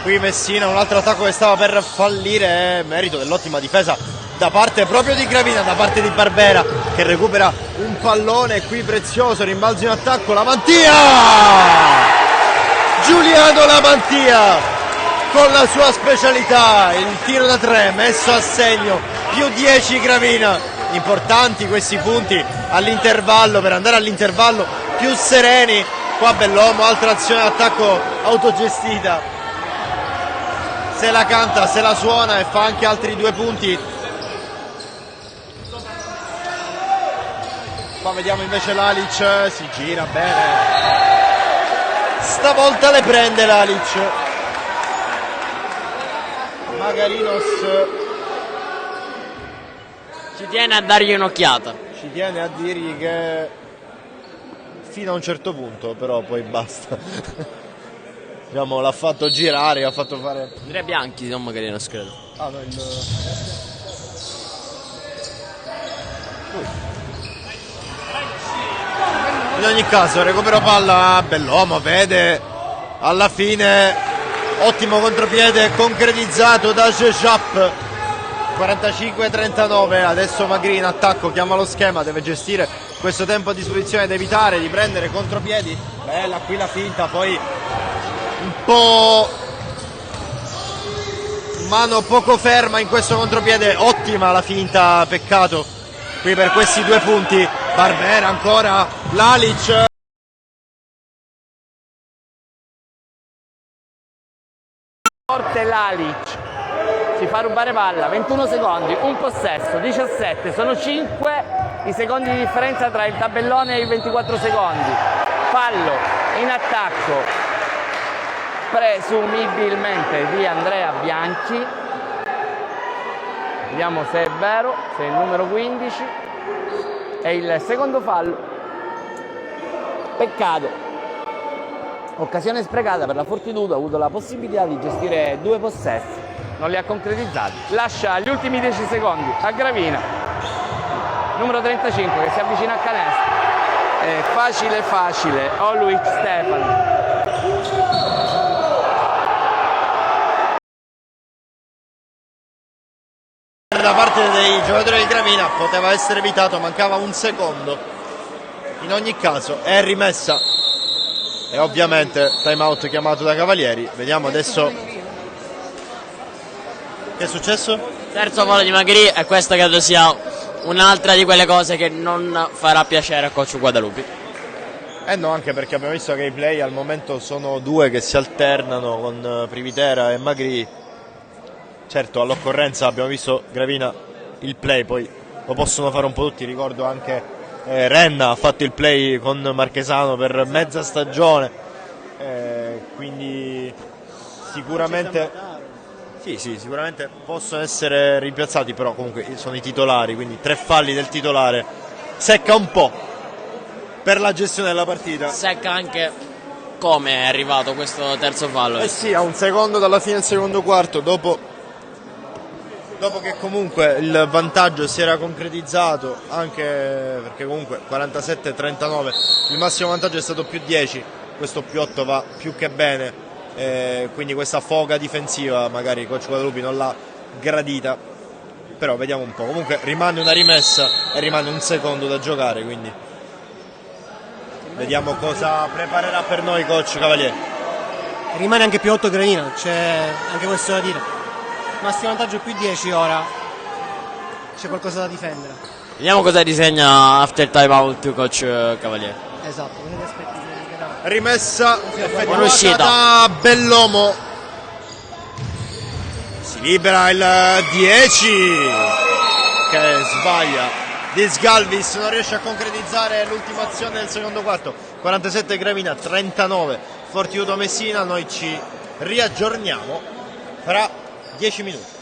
Qui Messina, un altro attacco che stava per fallire, merito dell'ottima difesa da parte proprio di Gravina, da parte di Barbera che recupera un pallone qui prezioso, rimbalzo in attacco, Lamantia! Giuliano Lamantia con la sua specialità, il tiro da 3 messo a segno, più 10 Gravina, importanti questi punti all'intervallo per andare all'intervallo più sereni. Qua Bellomo, altra azione d'attacco autogestita, se la canta, se la suona e fa anche altri 2 punti. Qua vediamo invece Lalic, si gira bene, stavolta le prende Lalic. Magarinos Ci tiene a dargli un'occhiata. ci tiene a dirgli che fino a un certo punto, però poi basta. Diciamo, l'ha fatto girare, ha fatto fare... Andrea Bianchi, non magari non credo. Ah no, in ogni caso recupero palla, Bellomo vede alla fine, ottimo contropiede concretizzato da Jejap, 45-39. Adesso Magri in attacco, chiama lo schema, deve gestire questo tempo a disposizione, da evitare di prendere contropiedi. Bella qui la finta, poi un po' mano poco ferma in questo contropiede, ottima la finta, peccato qui per questi 2 punti. Barbera ancora, Lalic. Forte Lalic, si fa rubare palla, 21 secondi, un possesso, 17, sono 5 i secondi di differenza tra il tabellone e i 24 secondi. Fallo in attacco, presumibilmente di Andrea Bianchi. Vediamo se è vero, se è il numero 15. È il secondo fallo. Peccato. Occasione sprecata per la Fortitudo, ha avuto la possibilità di gestire 2 possessi, non li ha concretizzati. Lascia gli ultimi 10 secondi a Gravina, numero 35 che si avvicina a canestro. È facile facile, Oluic Stefano. Da parte dei giocatori di Gravina poteva essere evitato, mancava un secondo. In ogni caso è rimessa e ovviamente time out chiamato da Cavalieri. Vediamo adesso che è successo. Terzo fallo di Magri e questa credo sia un'altra di quelle cose che non farà piacere a coach Guadalupi. Eh no, anche perché abbiamo visto che i play al momento sono 2 che si alternano con Privitera e Magri. Certo, all'occorrenza abbiamo visto Gravina il play, poi lo possono fare un po' tutti. Ricordo anche Renna ha fatto il play con Marchesano per mezza stagione, quindi sicuramente sì, sicuramente possono essere rimpiazzati, però comunque sono i titolari, quindi 3 falli del titolare secca un po' per la gestione della partita. Secca anche come è arrivato questo terzo fallo. Eh sì, a un secondo dalla fine del secondo quarto, dopo che comunque il vantaggio si era concretizzato, anche perché comunque 47-39, il massimo vantaggio è stato più 10, questo più 8 va più che bene, quindi questa foga difensiva magari coach Guadalupi non l'ha gradita, però vediamo un po'. Comunque rimane una rimessa e rimane un secondo da giocare, quindi vediamo cosa preparerà per noi coach Cavalieri. Rimane anche più 8 Gravina, c'è anche questo da dire. Massimo vantaggio più 10 ora, c'è qualcosa da difendere. Vediamo cosa disegna after time out coach Cavalieri. Esatto, cosa ti aspetti? Rimessa effettuata uscita. da Bellomo. Si libera il 10 che sbaglia. Disgalvis non riesce a concretizzare l'ultima azione del secondo quarto. 47 Gravina, 39 Fortitudo Messina. Noi ci riaggiorniamo fra 10 minuti.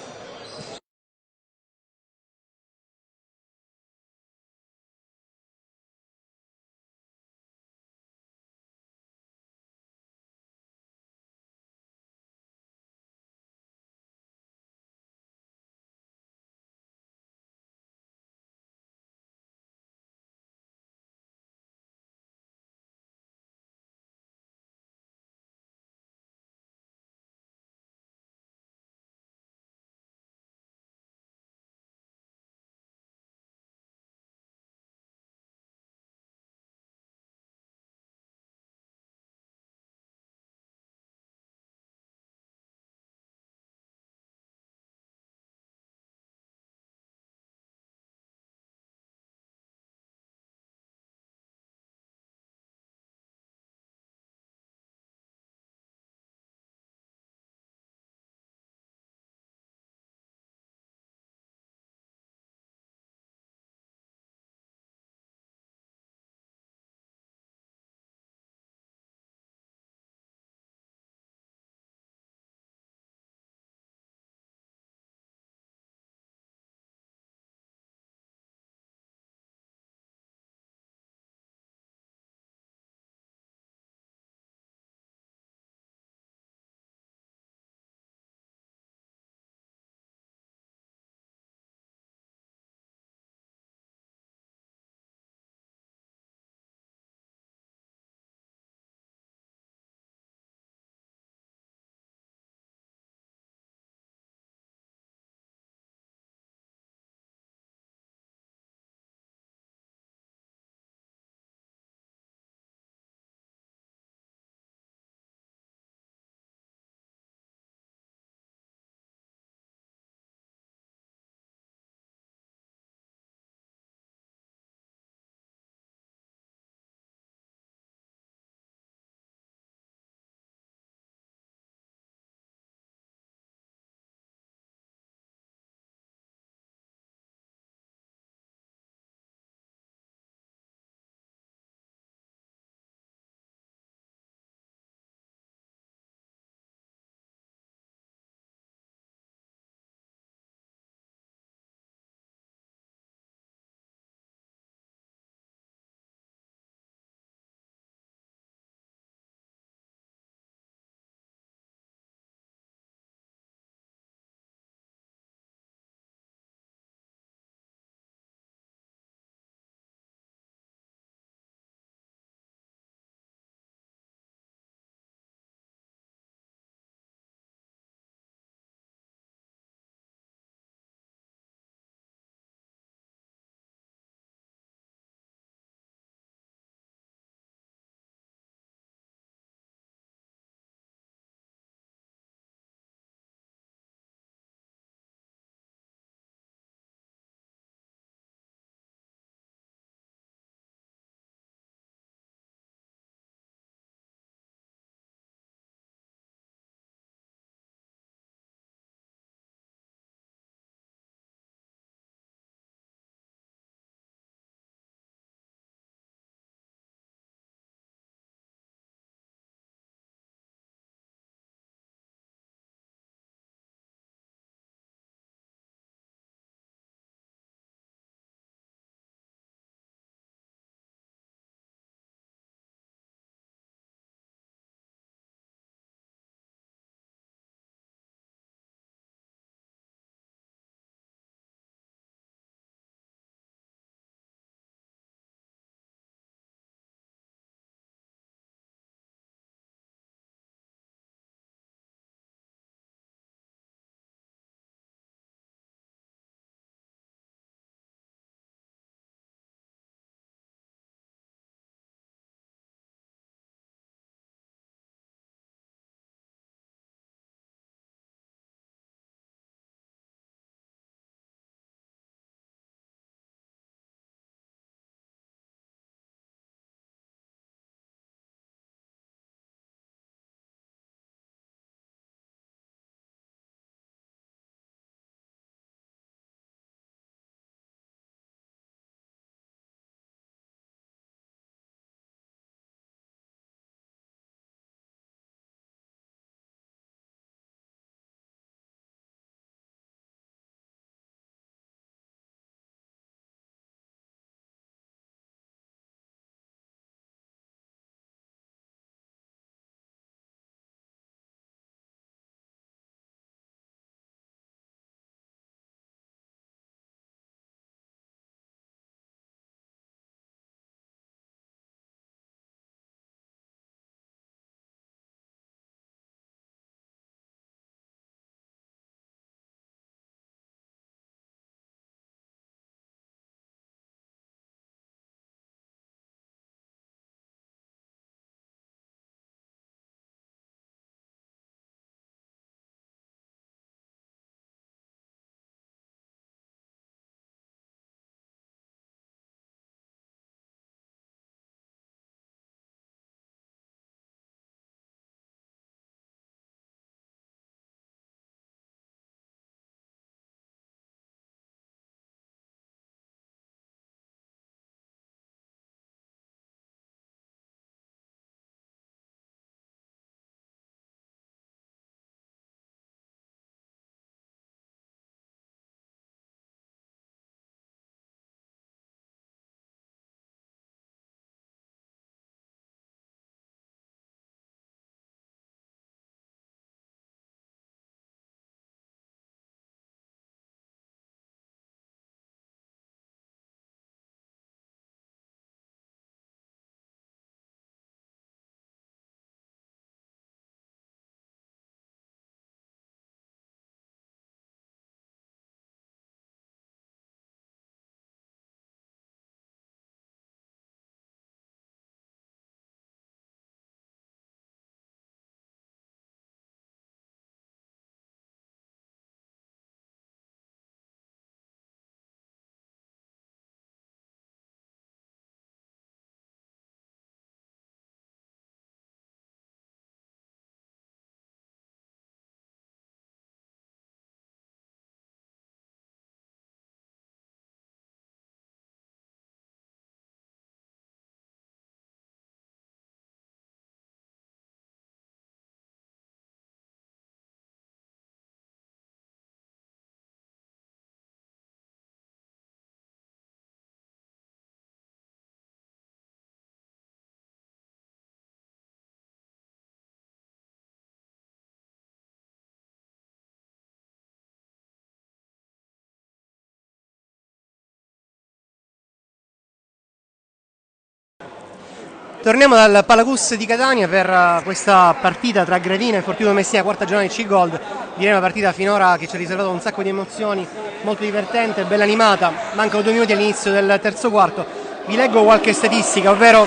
Torniamo dal Palacus di Catania per questa partita tra Gravina e Fortitudo Messina, quarta giornata di C-Gold. Direi una partita finora che ci ha riservato un sacco di emozioni, molto divertente, bella animata. Mancano 2 minuti all'inizio del terzo quarto. Vi leggo qualche statistica, ovvero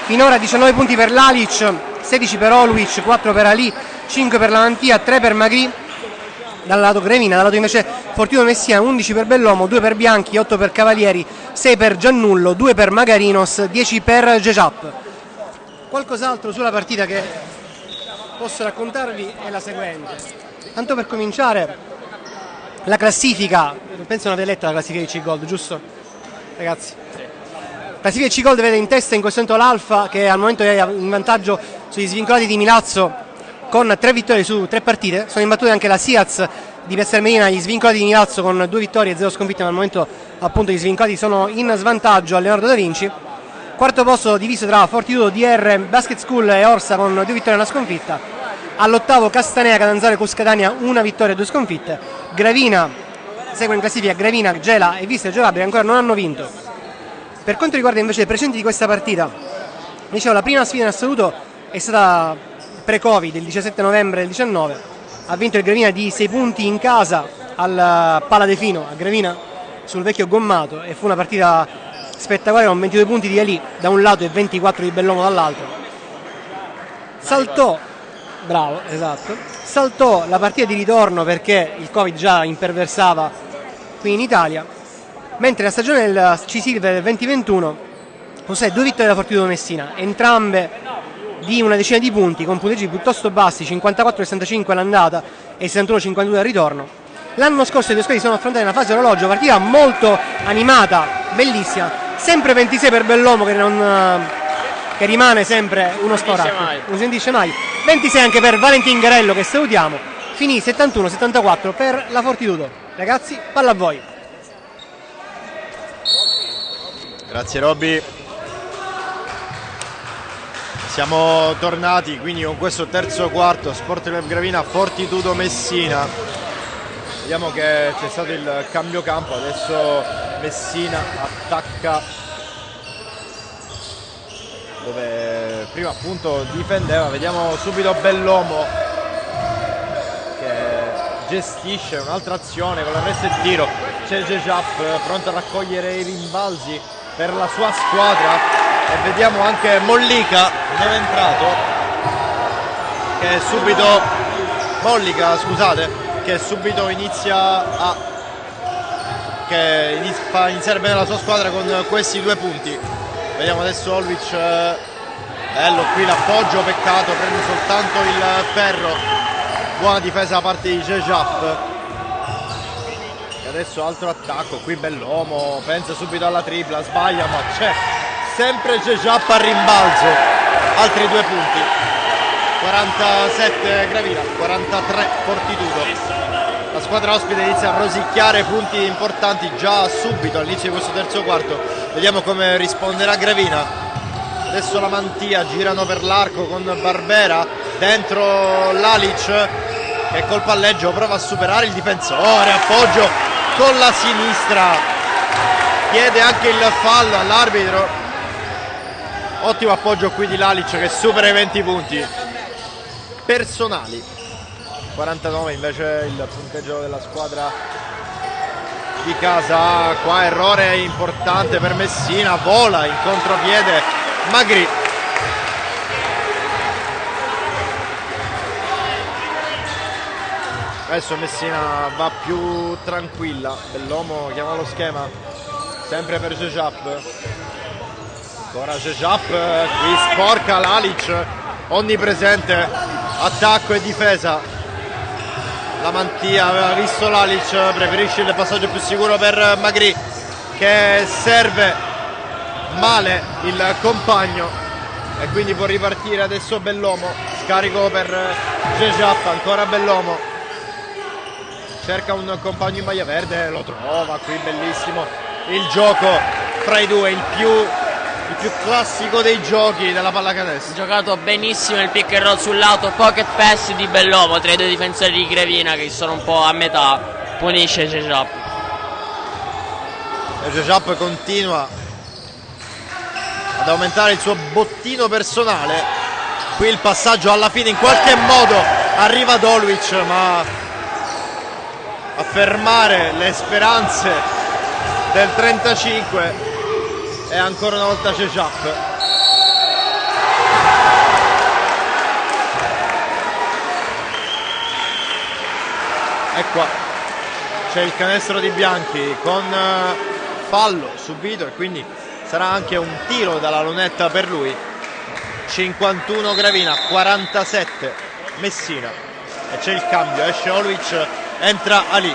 finora 19 punti per l'Alic, 16 per Olwich, 4 per Ali, 5 per Lamantia, 3 per Magri dal lato Gravina, dal lato invece Fortitudo Messina 11 per Bellomo, 2 per Bianchi, 8 per Cavalieri, 6 per Giannullo, 2 per Magarinos, 10 per Gejap. Qualcos'altro sulla partita che posso raccontarvi è la seguente. Tanto per cominciare, la classifica, penso non avete letto la classifica di C-Gold, giusto ragazzi? La classifica di C-Gold vede in testa in questo momento l'Alfa, che al momento è in vantaggio sugli svincolati di Milazzo con 3 vittorie su 3 partite. Sono imbattute anche la Siaz di Piazza Armerina, gli svincolati di Milazzo con 2 vittorie e 0 sconfitte, ma al momento appunto gli svincolati sono in svantaggio a Leonardo da Vinci. Quarto posto diviso tra Fortitudo, DR, Basket School e Orsa con 2 vittorie e una sconfitta. All'ottavo Castanea, Catanzaro e Cuscatania 1 vittoria e 2 sconfitte. Gravina segue in classifica Gravina, Gela e Vista Gelabria, che ancora non hanno vinto. Per quanto riguarda invece i precedenti di questa partita, dicevo, la prima sfida in assoluto è stata pre-Covid, il 17 novembre del 19. Ha vinto il Gravina di 6 punti in casa al Paladefino a Gravina sul vecchio gommato, e fu una partita spettacolare con 22 punti di Ali da un lato e 24 di Bellomo dall'altro. Saltò, bravo, esatto, saltò la partita di ritorno perché il Covid già imperversava qui in Italia, mentre la stagione del C-Silver del 2021 possede 2 vittorie da Fortitudo Messina, entrambe di una decina di punti, con punteggi piuttosto bassi, 54-65 all'andata e 61-52 al ritorno. L'anno scorso i due squadre si sono affrontati nella fase orologio, partita molto animata, bellissima, sempre 26 per Bellomo che rimane sempre uno scorato, non si dice mai, 26 anche per Valentin Garello, che salutiamo, finì 71-74 per la Fortitudo. Ragazzi, palla a voi. Grazie Robby. Siamo tornati quindi con questo terzo quarto, Sport Club Gravina Fortitudo Messina. Vediamo che c'è stato il cambio campo, adesso Messina attacca dove prima appunto difendeva. Vediamo subito Bellomo che gestisce un'altra azione con l'arresto e tiro. C'è Gejap pronto a raccogliere i rimbalzi per la sua squadra. E vediamo anche Mollica, dove è entrato, che subito che subito inizia a fa iniziare bene la sua squadra con questi 2 punti. Vediamo adesso Olwich, bello qui l'appoggio, peccato, prende soltanto il ferro. Buona difesa da parte di Gejap. E adesso altro attacco, qui Bellomo pensa subito alla tripla, sbaglia, ma c'è sempre Gejap a rimbalzo, altri 2 punti, 47 Gravina, 43 Fortitudo. La squadra ospite inizia a rosicchiare punti importanti già subito all'inizio di questo terzo quarto. Vediamo come risponderà Gravina. Adesso la Mantia, girano per l'arco con Barbera, dentro l'Alic che col palleggio prova a superare il difensore, appoggio con la sinistra, chiede anche il fallo all'arbitro. Ottimo appoggio qui di Lalic che supera i 20 punti personali. 49 invece il punteggio della squadra di casa. Qua errore importante per Messina, vola in contropiede Magri. Adesso Messina va più tranquilla. Bellomo chiama lo schema sempre per Gejap. Ancora Gejap, qui sporca l'Alic, onnipresente, attacco e difesa. La Mantia aveva visto l'Alic, preferisce il passaggio più sicuro per Magri, che serve male il compagno e quindi può ripartire adesso Bellomo. Scarico per Gejap, ancora Bellomo, cerca un compagno in maglia verde, lo trova, qui bellissimo il gioco fra i due, il più classico dei giochi della pallacanestro. Giocato benissimo il pick and roll sul lato, pocket pass di Bellomo tra i 2 difensori di Gravina che sono un po' a metà, punisce Gejap. E Gejap continua ad aumentare il suo bottino personale. Qui il passaggio alla fine in qualche modo arriva ad Oluic, ma a fermare le speranze del 35 è ancora una volta Cecap. E qua c'è il canestro di Bianchi con fallo subito e quindi sarà anche un tiro dalla lunetta per lui. 51 Gravina, 47 Messina, e c'è il cambio, esce Oluic, entra Ali.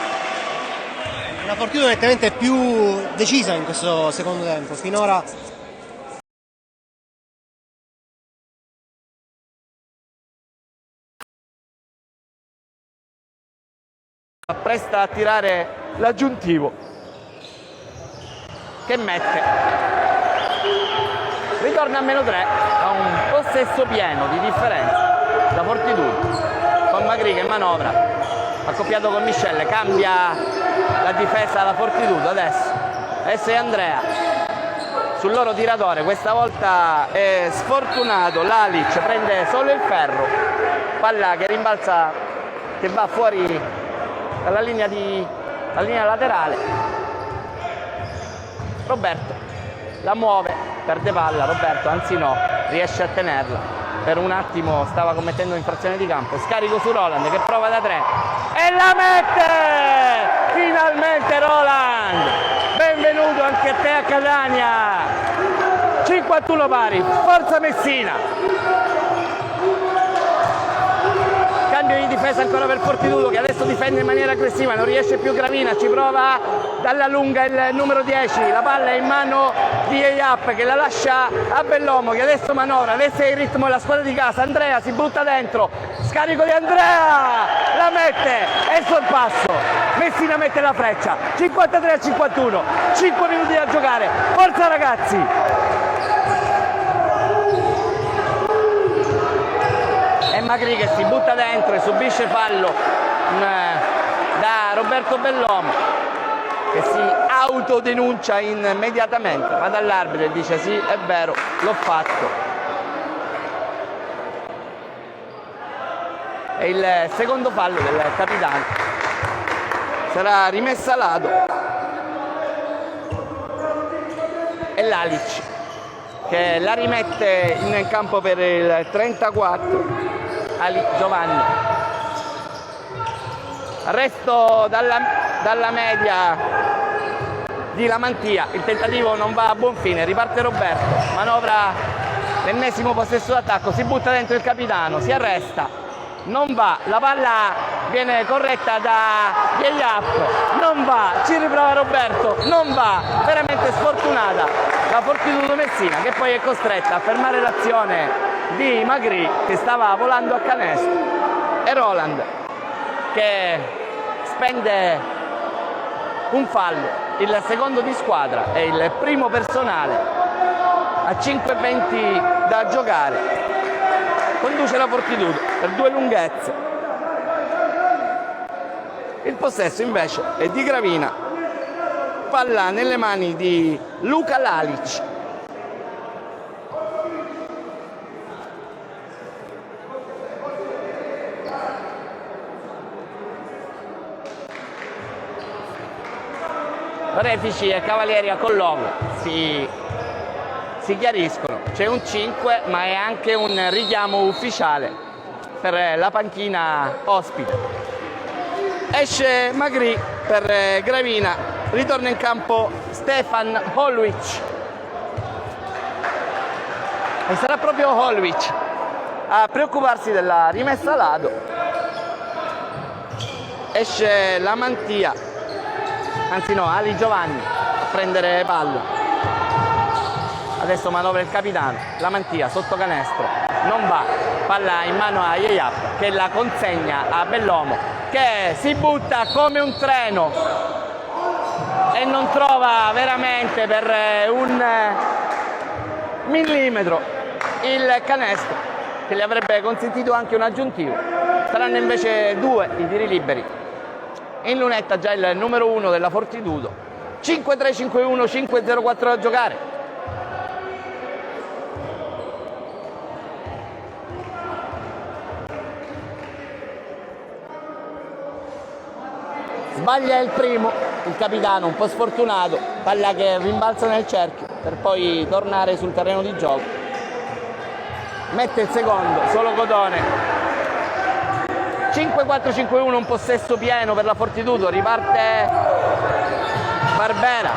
La Fortitudo è nettamente più decisa in questo secondo tempo, finora appresta a tirare l'aggiuntivo che mette, ritorna a -3 a un possesso pieno di differenza da Fortitudo, con Magri che manovra accoppiato con Michele, cambia la difesa alla Fortitudo. Adesso è Andrea sul loro tiratore, questa volta è sfortunato, Lalic prende solo il ferro, palla che rimbalza, che va fuori dalla linea laterale. Roberto la muove, perde palla Roberto, anzi no, riesce a tenerla. Per un attimo stava commettendo infrazione di campo. Scarico su Roland che prova da 3 e la mette! Finalmente Roland! Benvenuto anche a te a Catania! 51 pari, forza Messina! Cambio di difesa ancora per Fortitudo che adesso difende in maniera aggressiva, non riesce più Gravina, ci prova dalla lunga il numero 10, la palla è in mano di Eyap che la lascia a Bellomo che adesso manovra, adesso è in ritmo la squadra di casa. Andrea si butta dentro, scarico di Andrea, la mette e sorpasso. Messina mette la freccia, 53-51, 5 minuti da giocare, forza ragazzi! E Magri che si butta dentro e subisce fallo da Roberto Bellomo che si autodenuncia immediatamente, va dall'arbitro e dice sì, è vero, l'ho fatto. E il secondo fallo del capitano sarà rimessa a lato e Lalic che la rimette in campo per il 34. Ali Giovanni, resto dalla media di Lamantia, il tentativo non va a buon fine, riparte Roberto, manovra l'ennesimo possesso d'attacco, si butta dentro il capitano, si arresta, non va, la palla viene corretta da Eyap, non va, ci riprova Roberto, non va, veramente sfortunata la Fortitudo Messina che poi è costretta a fermare l'azione di Magri che stava volando a canestro e Roland che spende un fallo, il secondo di squadra e il primo personale a 5:20 da giocare, conduce la Fortitudo per 2 lunghezze. Il possesso invece è di Gravina, palla nelle mani di Luca Lalic. Refici e Cavalieri a colloquio si chiariscono, c'è un 5 ma è anche un richiamo ufficiale per la panchina ospite. Esce Magri per Gravina, ritorna in campo Stefan Oluic e sarà proprio Oluic a preoccuparsi della rimessa a lato. Esce Lamantia, anzi no, Ali Giovanni a prendere palla. Adesso manovra il capitano, Lamantia sotto canestro, non va, palla in mano a Eyap che la consegna a Bellomo che si butta come un treno e non trova veramente per un millimetro il canestro che gli avrebbe consentito anche un aggiuntivo. Saranno invece 2 i tiri liberi. In lunetta già il numero 1 della Fortitudo, 5-3, 5-1, 5-0-4 da giocare. Sbaglia il primo, il capitano un po' sfortunato, palla che rimbalza nel cerchio per poi tornare sul terreno di gioco. Mette il secondo, solo Codone. 5-4-5-1, un possesso pieno per la Fortitudo, riparte Barbera,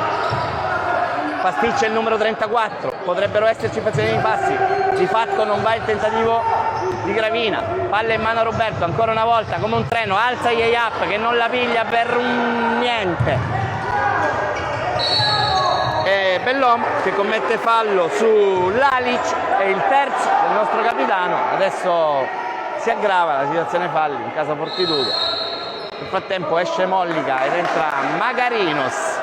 pasticcia il numero 34, potrebbero esserci fazioni di passi, di fatto non va il tentativo di Gravina, palla in mano a Roberto, ancora una volta come un treno, alza Yeyap che non la piglia per un niente, e Bellomo che commette fallo su Lalic, è il terzo del nostro capitano. Adesso si aggrava la situazione falli in casa Fortitudo. Nel frattempo esce Mollica ed entra Magarinos.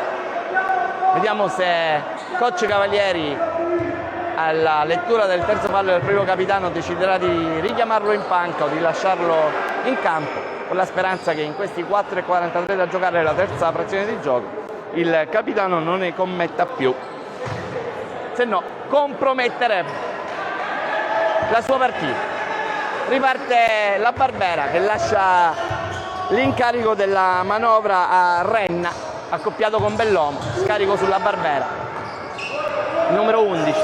Vediamo se coach Cavalieri, alla lettura del terzo fallo del primo capitano, deciderà di richiamarlo in panca o di lasciarlo in campo, con la speranza che in questi 4:43 da giocare, la terza frazione di gioco, il capitano non ne commetta più, se no comprometterebbe la sua partita. Riparte la Barbera che lascia l'incarico della manovra a Renna, accoppiato con Bellomo, scarico sulla Barbera, il numero 11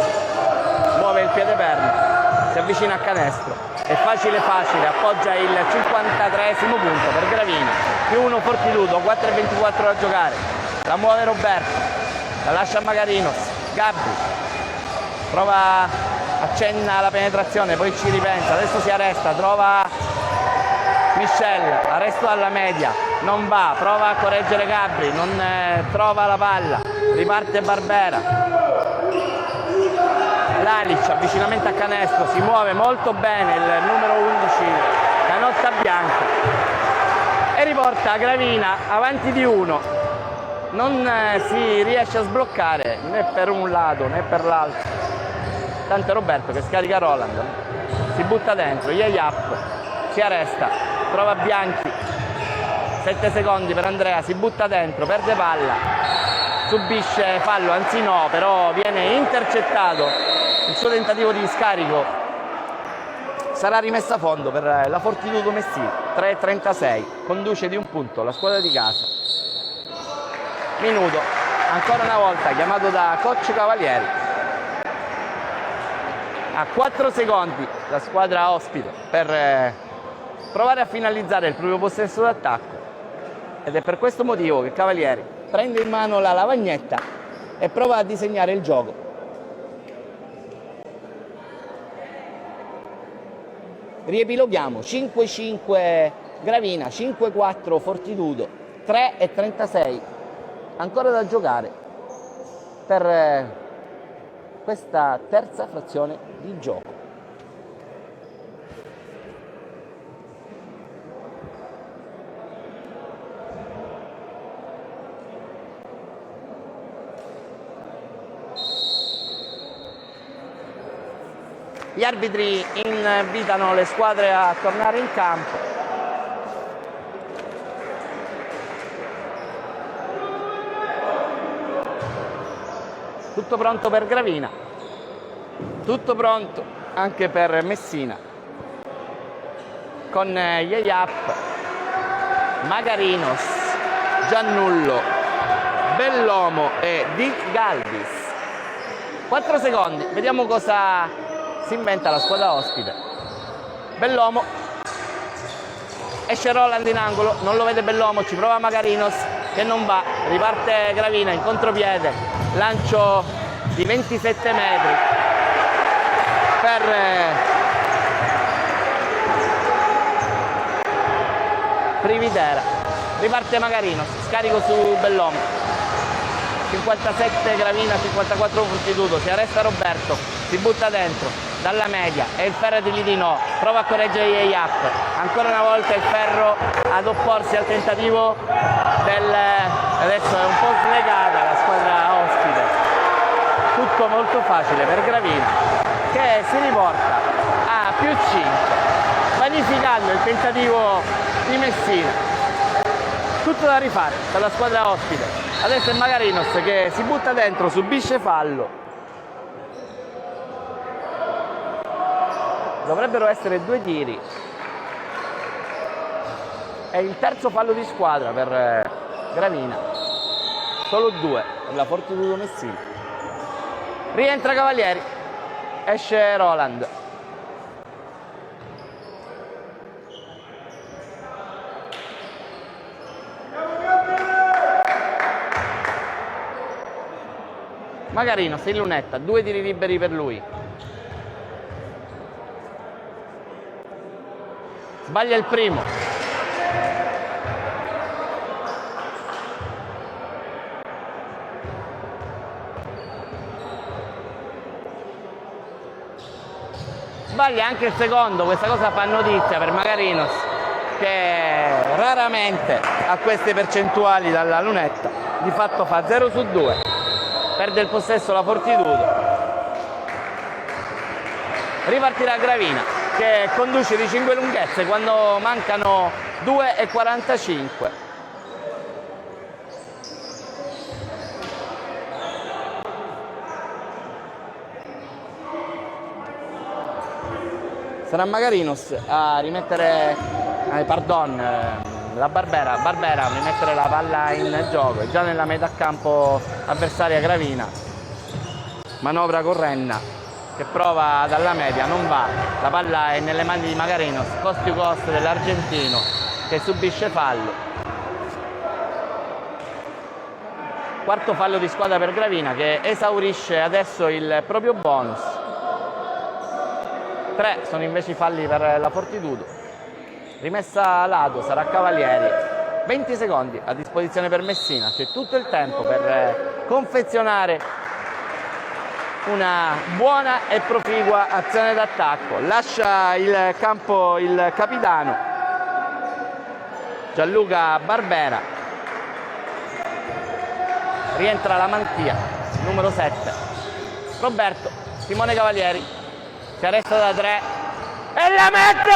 muove il piede perno, si avvicina a canestro, è facile, appoggia il 53esimo punto per Gravina, più 1 Fortitudo, 4:24 da giocare, la muove Roberto, la lascia a Magarinos, Gabri prova, accenna la penetrazione, poi ci ripensa, adesso si arresta, trova Michel, arresto alla media, non va, prova a correggere Gabri, non trova la palla, riparte Barbera, Lalic, avvicinamento a canestro, si muove molto bene il numero 11 Canotta Bianca e riporta Gravina avanti di 1, non si riesce a sbloccare né per un lato né per l'altro, tanto Roberto che scarica Roland, si butta dentro, Yeyap si arresta, trova Bianchi, 7 secondi per Andrea, si butta dentro, perde palla, subisce fallo, anzi no, però viene intercettato il suo tentativo di scarico, sarà rimessa a fondo per la Fortitudo Messina. 3:36, conduce di un punto la squadra di casa. Minuto ancora una volta chiamato da coach Cavalieri, a 4 secondi la squadra ospite per provare a finalizzare il proprio possesso d'attacco, ed è per questo motivo che Cavalieri prende in mano la lavagnetta e prova a disegnare il gioco. Riepiloghiamo: 5-5 Gravina, 5-4 Fortitudo, 3:36 ancora da giocare per questa terza frazione di gioco. Gli arbitri invitano le squadre a tornare in campo. Tutto pronto per Gravina, tutto pronto anche per Messina, con Yeyap, Magarinos, Giannullo, Bellomo e Di Galvis. 4 secondi, vediamo cosa si inventa la squadra ospite. Bellomo, esce Roland in angolo, non lo vede Bellomo, ci prova Magarinos che non va, riparte Gravina in contropiede, lancio di 27 metri per Privitera, riparte Magarinos, scarico su Bellomo, 57 Gravina, 54 Fortitudo, si arresta Roberto, si butta dentro dalla media e il ferro di no, prova a correggere Yeyap, ancora una volta il ferro ad opporsi al tentativo adesso è un po' slegata la squadra ospite, tutto molto facile per Gravina che si riporta a più 5, vanificando il tentativo di Messina. Tutto da rifare per la squadra ospite. Adesso è Magarinos che si butta dentro, subisce fallo. Dovrebbero essere 2 tiri. È il terzo fallo di squadra per Gravina, solo 2 per la Fortitudo Messina. Rientra Cavalieri, esce Roland. Magarino, sei lunetta, 2 tiri liberi per lui. Sbaglia il primo. Sbaglia anche il secondo, questa cosa fa notizia per Magarinos, che raramente ha queste percentuali dalla lunetta, di fatto fa 0 su 2, perde il possesso la Fortitudo. Ripartirà Gravina, che conduce di 5 lunghezze quando mancano 2,45. Sarà Magarinos a rimettere, la Barbera a rimettere la palla in gioco, è già nella metà campo avversaria Gravina. Manovra con Renna, che prova dalla media, non va, la palla è nelle mani di Magarinos, cost to cost dell'argentino, che subisce fallo. Quarto fallo di squadra per Gravina, che esaurisce adesso il proprio bonus. 3 sono invece i falli per la Fortitudo. Rimessa a lato, sarà Cavalieri. 20 secondi a disposizione per Messina, c'è tutto il tempo per confezionare una buona e proficua azione d'attacco. Lascia il campo il capitano Gianluca Barbera. Rientra la Mantia, numero 7. Roberto Simone Cavalieri. Si arresta da 3 e la mette!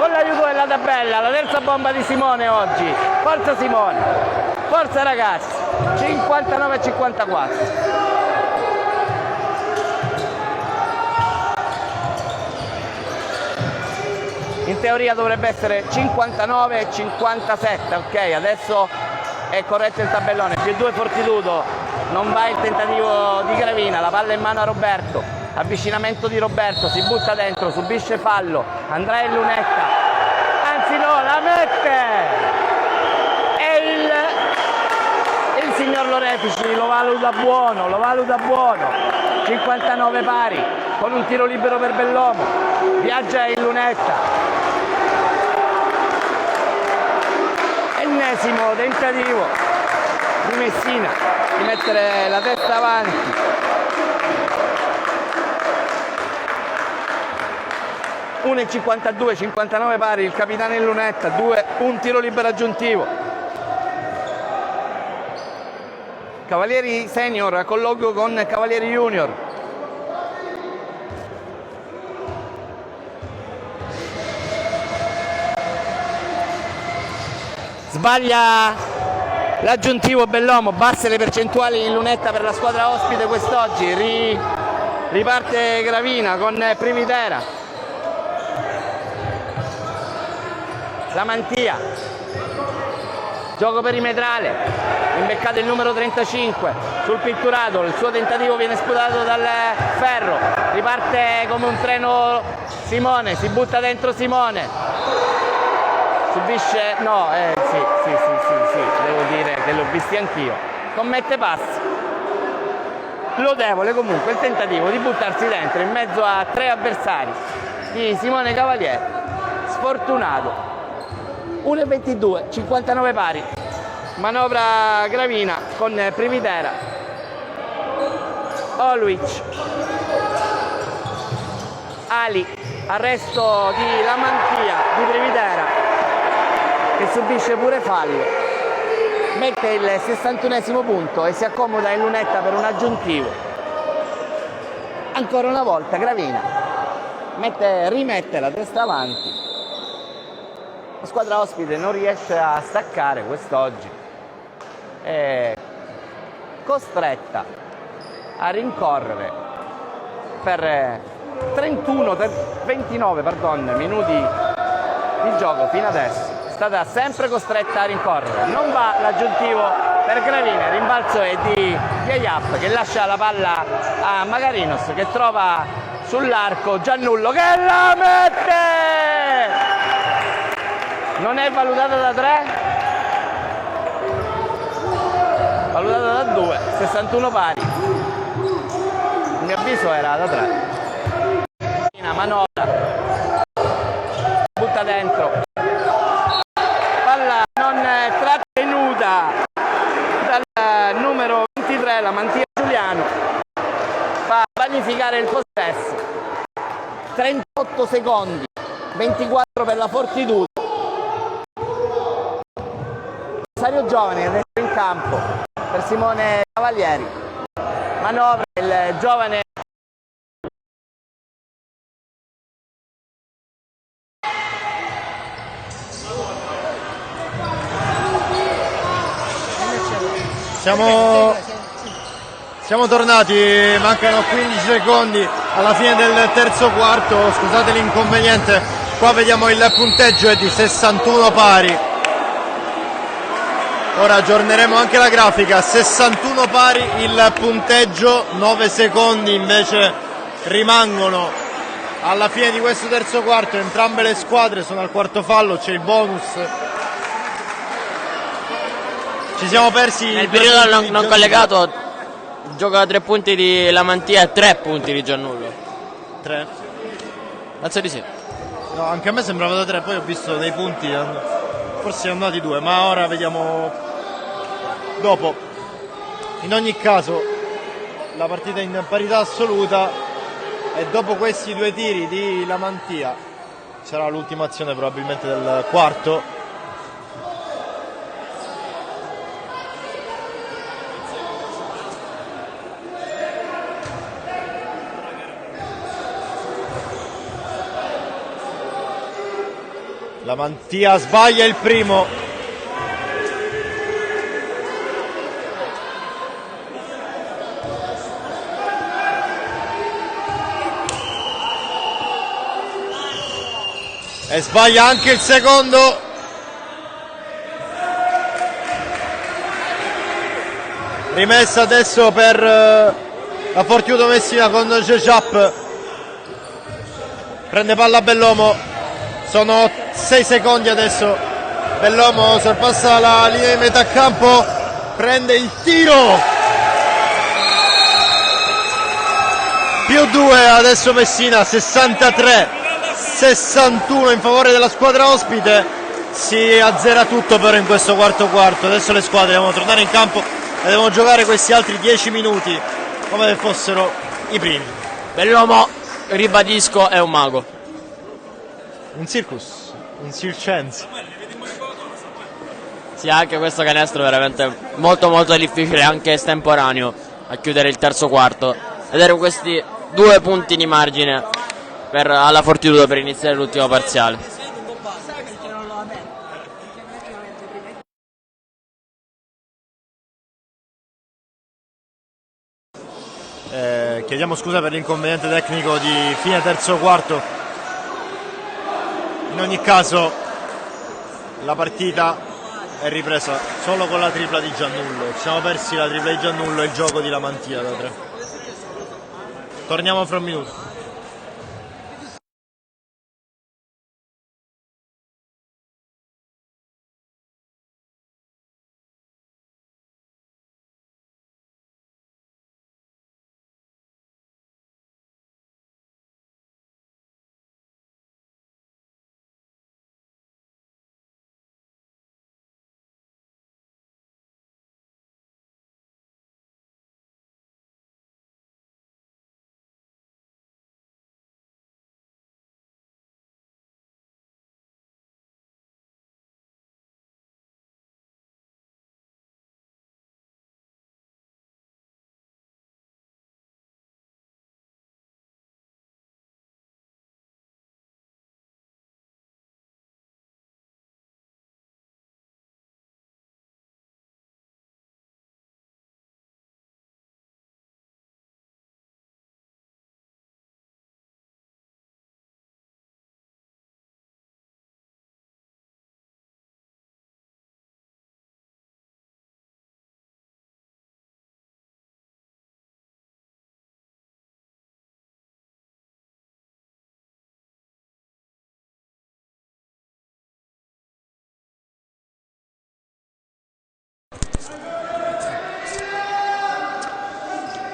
Con l'aiuto della tabella, la terza bomba di Simone oggi. Forza Simone, forza ragazzi, 59-54. In teoria dovrebbe essere 59-57, ok, adesso è corretto il tabellone, più 2 Fortitudo. Non va il tentativo di Gravina, la palla in mano a Roberto, avvicinamento di Roberto, si butta dentro, subisce fallo, andrà in lunetta, anzi no, la mette! E il signor Lorefici lo valuta buono, 59 pari, con un tiro libero per Bellomo, viaggia in lunetta. Ennesimo tentativo di Messina di mettere la testa avanti. Uno e 52, 59 pari, il capitano in lunetta, un tiro libero aggiuntivo. Cavalieri Senior a colloquio con Cavalieri Junior. Sbaglia l'aggiuntivo Bellomo, basse le percentuali in lunetta per la squadra ospite quest'oggi. Riparte Gravina con Privitera. La Mantia, gioco perimetrale, imbeccato il numero 35 sul pitturato, il suo tentativo viene sputato dal ferro, riparte come un treno Simone, si butta dentro Simone, subisce, no, sì, devo dire che l'ho visti anch'io, commette passi, lodevole comunque il tentativo di buttarsi dentro in mezzo a 3 avversari di Simone Cavalieri, sfortunato. 1,22, 59 pari, manovra Gravina con Privitera, Oluic, Ali, arresto di La Mantia di Privitera che subisce pure fallo, mette il 61esimo punto e si accomoda in lunetta per un aggiuntivo. Ancora una volta Gravina rimette la testa avanti. La squadra ospite non riesce a staccare quest'oggi, è costretta a rincorrere per 29 minuti di gioco fino adesso. stata sempre costretta a rincorrere. Non va l'aggiuntivo per Gravina, il rimbalzo è di Yayap che lascia la palla a Magarinos che trova sull'arco Giannullo che la mette! Non è valutata da 3, valutata da 2, 61 pari. Il mio avviso era da 3. Manovra, butta dentro, palla non trattenuta dal numero 23, la Mantia Giuliano, fa vanificare il possesso. 38 secondi, 24 per la Fortitudo. Sario Giovane è in campo per Simone Cavalieri, manovra il giovane. Siamo tornati, mancano 15 secondi alla fine del terzo quarto, scusate l'inconveniente, qua vediamo il punteggio è di 61 pari. Ora aggiorneremo anche la grafica, 61 pari il punteggio, 9 secondi invece rimangono alla fine di questo terzo quarto, entrambe le squadre sono al quarto fallo, c'è il bonus. Ci siamo persi nel periodo non collegato, gioca a 3 punti di Lamantia e 3 punti di Giannullo. 3? Penso di sì. No, anche a me sembrava da 3, poi ho visto dei punti, forse sono andati 2, ma ora vediamo dopo. In ogni caso la partita in parità assoluta e dopo questi 2 tiri di Lamantia sarà l'ultima azione probabilmente del quarto. Lamantia sbaglia il primo. E sbaglia anche il secondo. Rimessa adesso per la Fortitudo Messina con Jejap. Prende palla Bellomo. Sono 6 secondi adesso. Bellomo sorpassa la linea di metà campo. Prende il tiro. Più 2 adesso Messina, 63-61 in favore della squadra ospite. Si azzera tutto però in questo quarto quarto. Adesso le squadre devono tornare in campo e devono giocare questi altri 10 minuti come se fossero i primi. Bellomo, ribadisco, è un mago. Un circus, un circense. Sì, anche questo canestro è veramente molto molto difficile, anche estemporaneo, a chiudere il terzo quarto. Ed erano questi 2 punti di margine alla Fortitudo per iniziare l'ultimo parziale. Chiediamo scusa per l'inconveniente tecnico di fine terzo quarto. In ogni caso la partita è ripresa solo con la tripla di Giannullo. Ci siamo persi la tripla di Giannullo e il gioco di Lamantia da 3. Torniamo fra un minuto.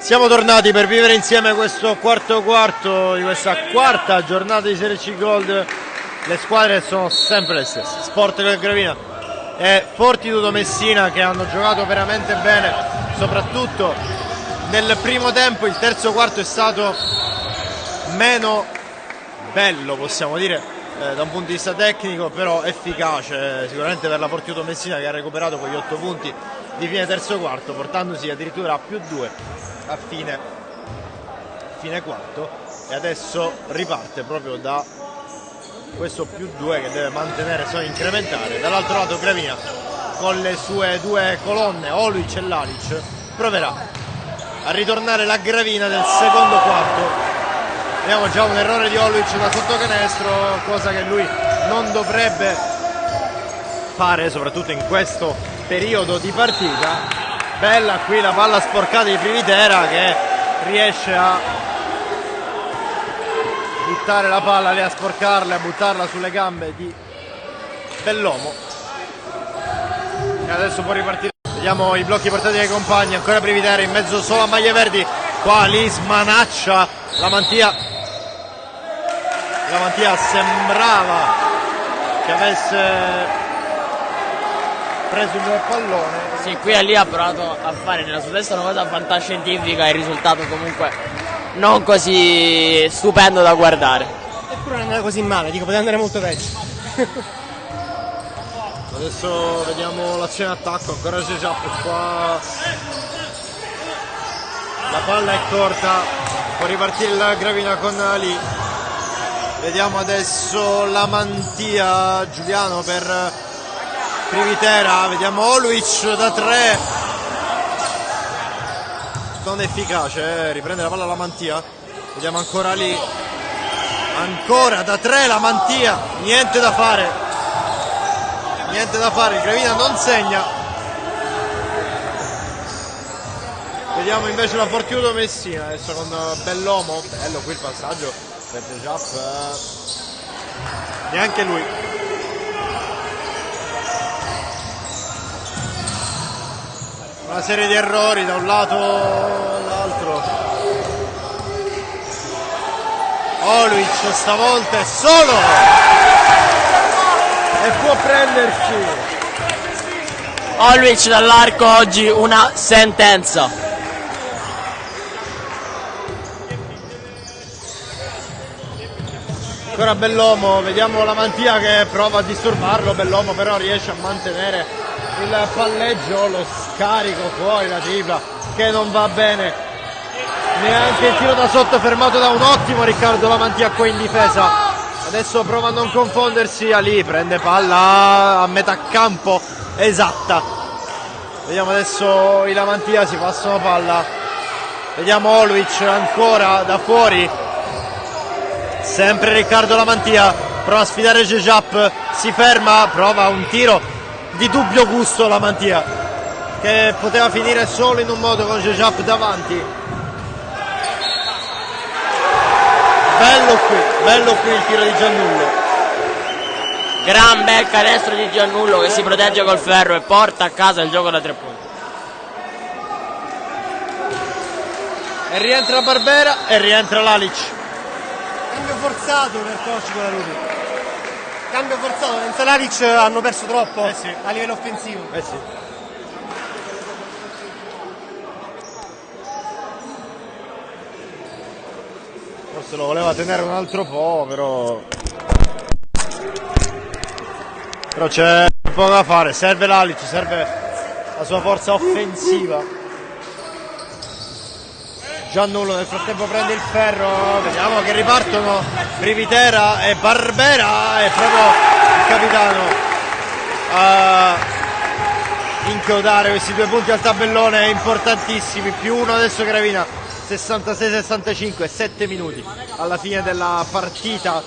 Siamo tornati per vivere insieme questo quarto di questa quarta giornata di Serie C Gold. Le squadre sono sempre le stesse, Sport Club Gravina e Fortitudo Messina, che hanno giocato veramente bene, soprattutto nel primo tempo. Il terzo quarto è stato meno bello, possiamo dire, da un punto di vista tecnico, però efficace sicuramente per la Fortitudo Messina, che ha recuperato quegli 8 punti di fine terzo quarto, portandosi addirittura a +2 a fine quarto, e adesso riparte proprio da questo +2 che deve mantenere, se non incrementare. Dall'altro lato Gravina, con le sue due colonne Oluic e Lalic, proverà a ritornare la Gravina nel secondo quarto. Vediamo già un errore di Oluic da sotto canestro, cosa che lui non dovrebbe fare, soprattutto in questo periodo di partita. Bella qui la palla sporcata di Privitera, che riesce a buttare la palla lì, a sporcarla, a buttarla sulle gambe di Bellomo, e adesso può ripartire. Vediamo i blocchi portati dai compagni, ancora Privitera in mezzo solo a maglie verdi, qua lì smanaccia la Mantia. La Mantia sembrava che avesse preso il pallone. Sì, qui e lì ha provato a fare nella sua testa una cosa fantascientifica, e il risultato comunque non così stupendo da guardare. Eppure non è andata così male, dico, poteva andare molto peggio. Adesso vediamo l'azione attacco, ancora Jejap qua. La palla è corta, può ripartire il Gravina con Ali. Vediamo adesso la Mantia, Giuliano per Privitera, vediamo Oluic da 3, non efficace, riprende la palla la Mantia, vediamo ancora lì, ancora da 3 la Mantia, niente da fare, il Gravina non segna. Vediamo invece la Fortitudo Messina, adesso con Bellomo, bello qui il passaggio per Jejap, neanche lui. Una serie di errori da un lato all'altro. Oluic stavolta è solo e può prenderci. Oluic dall'arco oggi una sentenza. Ancora Bellomo, vediamo la Mantia che prova a disturbarlo, Bellomo però riesce a mantenere il palleggio, lo scarico fuori, la tripla che non va bene, neanche il tiro da sotto fermato da un ottimo Riccardo Lamantia qua in difesa. Adesso prova a non confondersi, Ali prende palla a metà campo esatta. Vediamo adesso i Lamantia si passano palla, vediamo Oluic ancora da fuori, sempre Riccardo Lamantia prova a sfidare Jejap, si ferma, prova un tiro di dubbio gusto la Mantia, che poteva finire solo in un modo, con Jejap davanti. Bello qui il tiro di Giannullo. Gran bel canestro di Giannullo, che si protegge col ferro e porta a casa il gioco da 3 punti. E rientra Barbera e rientra Lalic. Cambio forzato per coach con la Rubi. Cambio forzato, senza Lalic hanno perso troppo sì, a livello offensivo. Sì. Forse lo voleva tenere un altro po', però c'è poco da fare, serve Lalic, serve la sua forza offensiva. Giannullo nel frattempo prende il ferro, vediamo che ripartono Privitera e Barbera, e proprio il capitano a inchiodare questi 2 punti al tabellone importantissimi, +1 adesso Gravina, 66-65, 7 minuti alla fine della partita.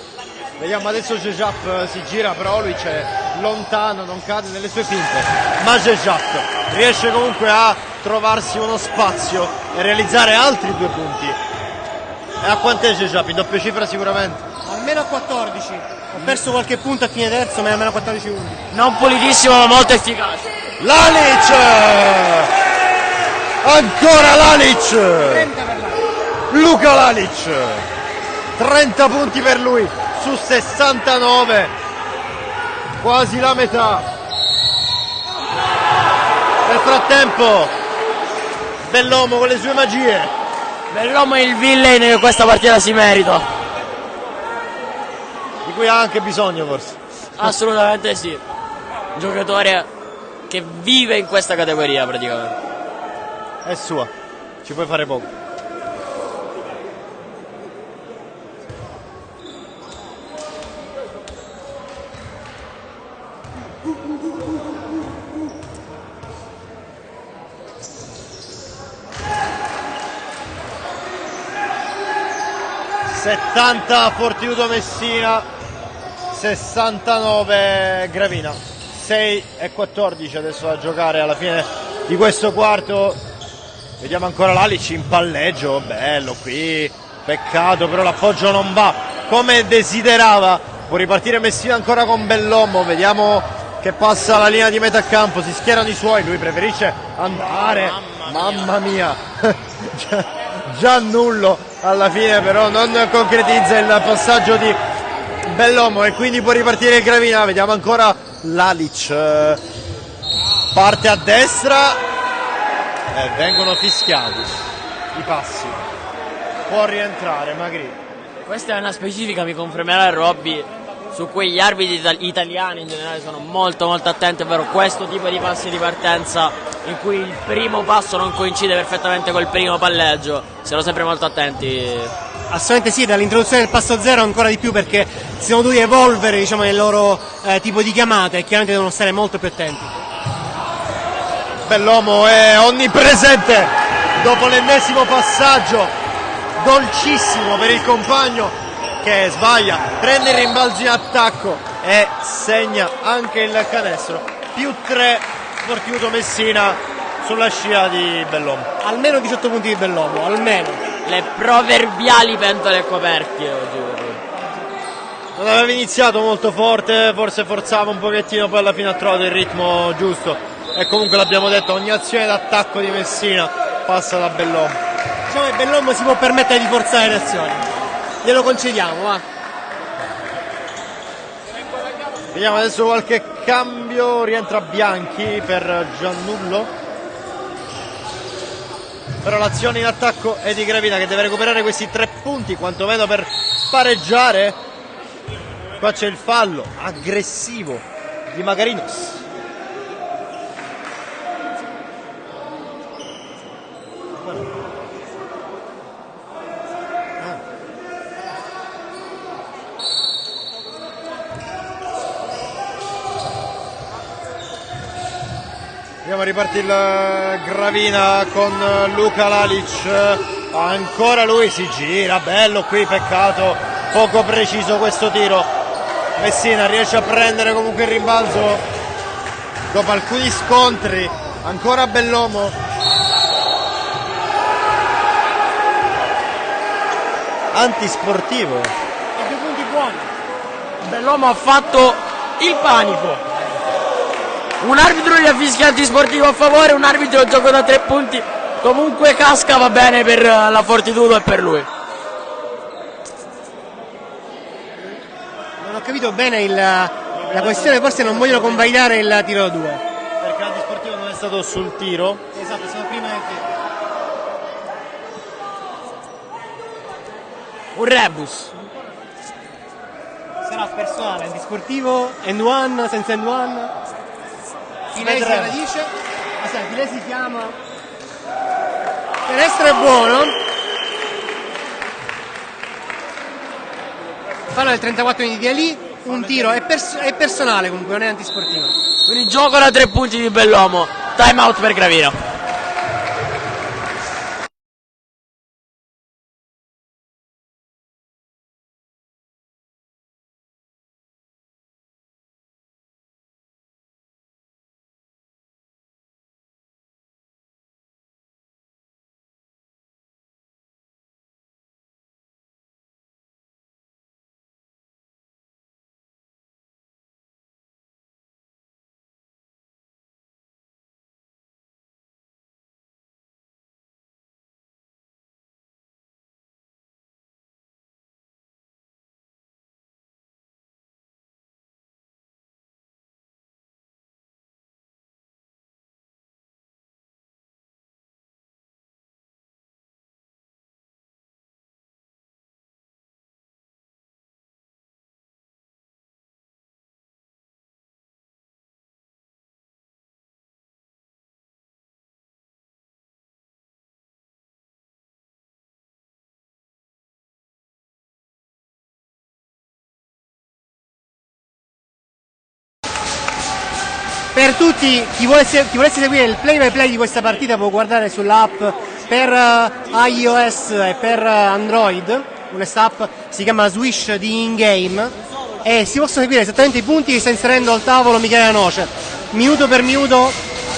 Vediamo adesso Jejap si gira, però Oluic è lontano, non cade nelle sue finte, ma Jejap riesce comunque a trovarsi uno spazio e realizzare altri 2 punti. E a quant'è Jejap? In doppia cifra sicuramente? Almeno a 14. Ho perso qualche punto a fine terzo, ma è almeno a 14 punti. Non pulitissimo, ma molto efficace. Lalic! Ancora Lalic. 30 per l'Alic. Luka Lalic, 30 punti per lui su 69, quasi la metà. Nel frattempo Bellomo con le sue magie. Bellomo è il villain che questa partita si merita. Di cui ha anche bisogno forse. Assolutamente sì. Un giocatore che vive in questa categoria praticamente. È sua, ci puoi fare poco. (70) Fortitudo Messina, 69 Gravina. 6:14 adesso da giocare alla fine di questo quarto. Vediamo ancora Lalic in palleggio, bello qui, peccato però l'appoggio non va come desiderava. Può ripartire Messina ancora con Bellomo, vediamo che passa la linea di metà campo, si schierano i suoi, lui preferisce andare, mamma mia. Già nullo alla fine, però non concretizza il passaggio di Bellomo e quindi può ripartire il Gravina. Vediamo ancora Lalic, parte a destra e vengono fischiati i passi, può rientrare Magri. Questa è una specifica, mi confermerà Robby, su cui gli arbitri italiani in generale sono molto attenti, ovvero questo tipo di passi di partenza in cui il primo passo non coincide perfettamente col primo palleggio, sono sempre molto attenti. Assolutamente sì, dall'introduzione del passo zero ancora di più, perché si sono dovuti evolvere, diciamo, nel loro tipo di chiamate e chiaramente devono stare molto più attenti. Bellomo è onnipresente dopo l'ennesimo passaggio, dolcissimo per il compagno che sbaglia, prende il rimbalzo in attacco e segna anche il canestro. +3 Fortitudo Messina sulla scia di Bellomo. Almeno 18 punti di Bellomo, almeno. Le proverbiali pentole coperte oggi per lui. Non aveva iniziato molto forte, forse forzava un pochettino, poi alla fine ha trovato il ritmo giusto e comunque l'abbiamo detto, ogni azione d'attacco di Messina passa da Bellomo. Diciamo che Bellomo si può permettere di forzare le azioni, glielo concediamo, va. Vediamo adesso qualche cambio, rientra Bianchi per Giannullo, però l'azione in attacco è di Gravina che deve recuperare questi 3 punti quantomeno per pareggiare. Qua c'è il fallo aggressivo di Magarinos. Vediamo ripartire il Gravina con Luka Lalic, ancora lui si gira, bello qui, peccato, poco preciso questo tiro. Messina riesce a prendere comunque il rimbalzo dopo alcuni scontri, ancora Bellomo. Antisportivo. E 2 punti buoni. Bellomo ha fatto il panico. Un arbitro gli ha fischiato sportivo a favore, un arbitro gioco da 3 punti. Comunque casca, va bene per la Fortitudo e per lui. Non ho capito bene la questione, forse non vogliono convalidare il tiro da 2. Perché l'antisportivo non è stato sul tiro. Esatto, sono prima del tiro. Un rebus. Sarà personale, antisportivo, end one, senza end one. Filesi la dice. Filesi si chiama. Canestro è buono. Fallo del 34 di Ali, un tiro, è personale comunque, non è antisportivo. Quindi gioco da 3 punti di Bellomo. Time out per Gravina. per tutti chi volesse seguire il play by play di questa partita può guardare sull'app per iOS e per Android, questa app si chiama Swish di In-Game, e si possono seguire esattamente i punti che sta inserendo al tavolo Michele Noce, minuto per minuto,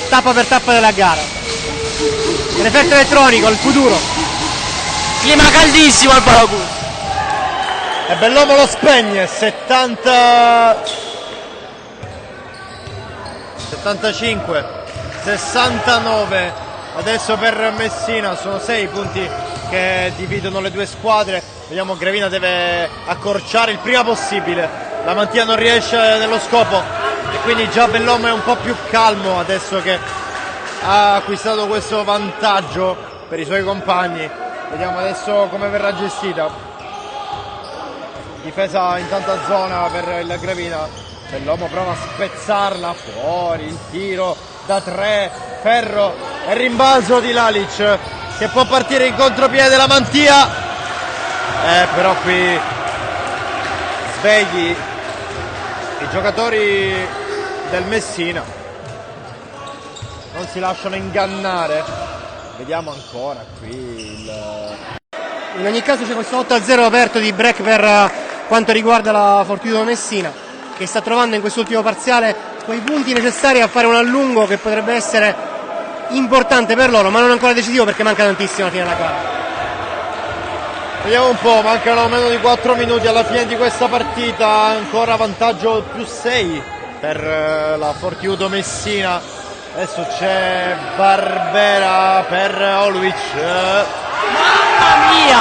tappa per tappa della gara. Referto elettronico, il futuro. Clima caldissimo al Palacus. E Bellomo lo spegne, 75, 69 adesso per Messina, sono 6 punti che dividono le due squadre. Vediamo, Gravina deve accorciare il prima possibile, la Mantia non riesce nello scopo e quindi già Bellomo è un po' più calmo adesso che ha acquistato questo vantaggio per i suoi compagni. Vediamo adesso come verrà gestita. Difesa in tanta zona per il Gravina. Bellomo prova a spezzarla fuori, il tiro da 3, ferro e rimbalzo di Lalic che può partire in contropiede della Mantia. Però qui svegli i giocatori del Messina, non si lasciano ingannare. Vediamo ancora qui In ogni caso c'è questo 8-0 aperto di break per quanto riguarda la Fortitudo Messina, che sta trovando in quest'ultimo parziale quei punti necessari a fare un allungo che potrebbe essere importante per loro, ma non ancora decisivo perché manca tantissimo alla fine della gara. Vediamo un po', mancano meno di 4 minuti alla fine di questa partita, ancora vantaggio più 6 per la Fortitudo Messina. Adesso c'è Barbera per Oluic. Mamma mia!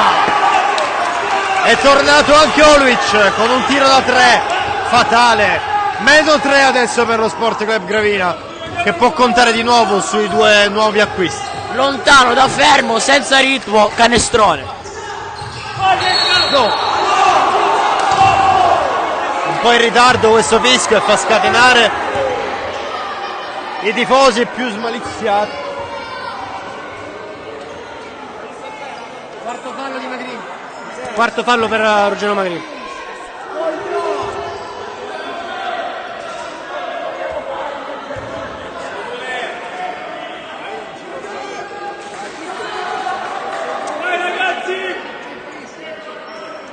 È tornato anche Oluic con un tiro da 3 fatale, meno 3 adesso per lo Sport Club Gravina, che può contare di nuovo sui due nuovi acquisti. Lontano da fermo, senza ritmo, canestrone. No. Un po' in ritardo questo fischio e fa scatenare i tifosi più smaliziati. Quarto fallo di Magri. Quarto fallo per Ruggero Magri.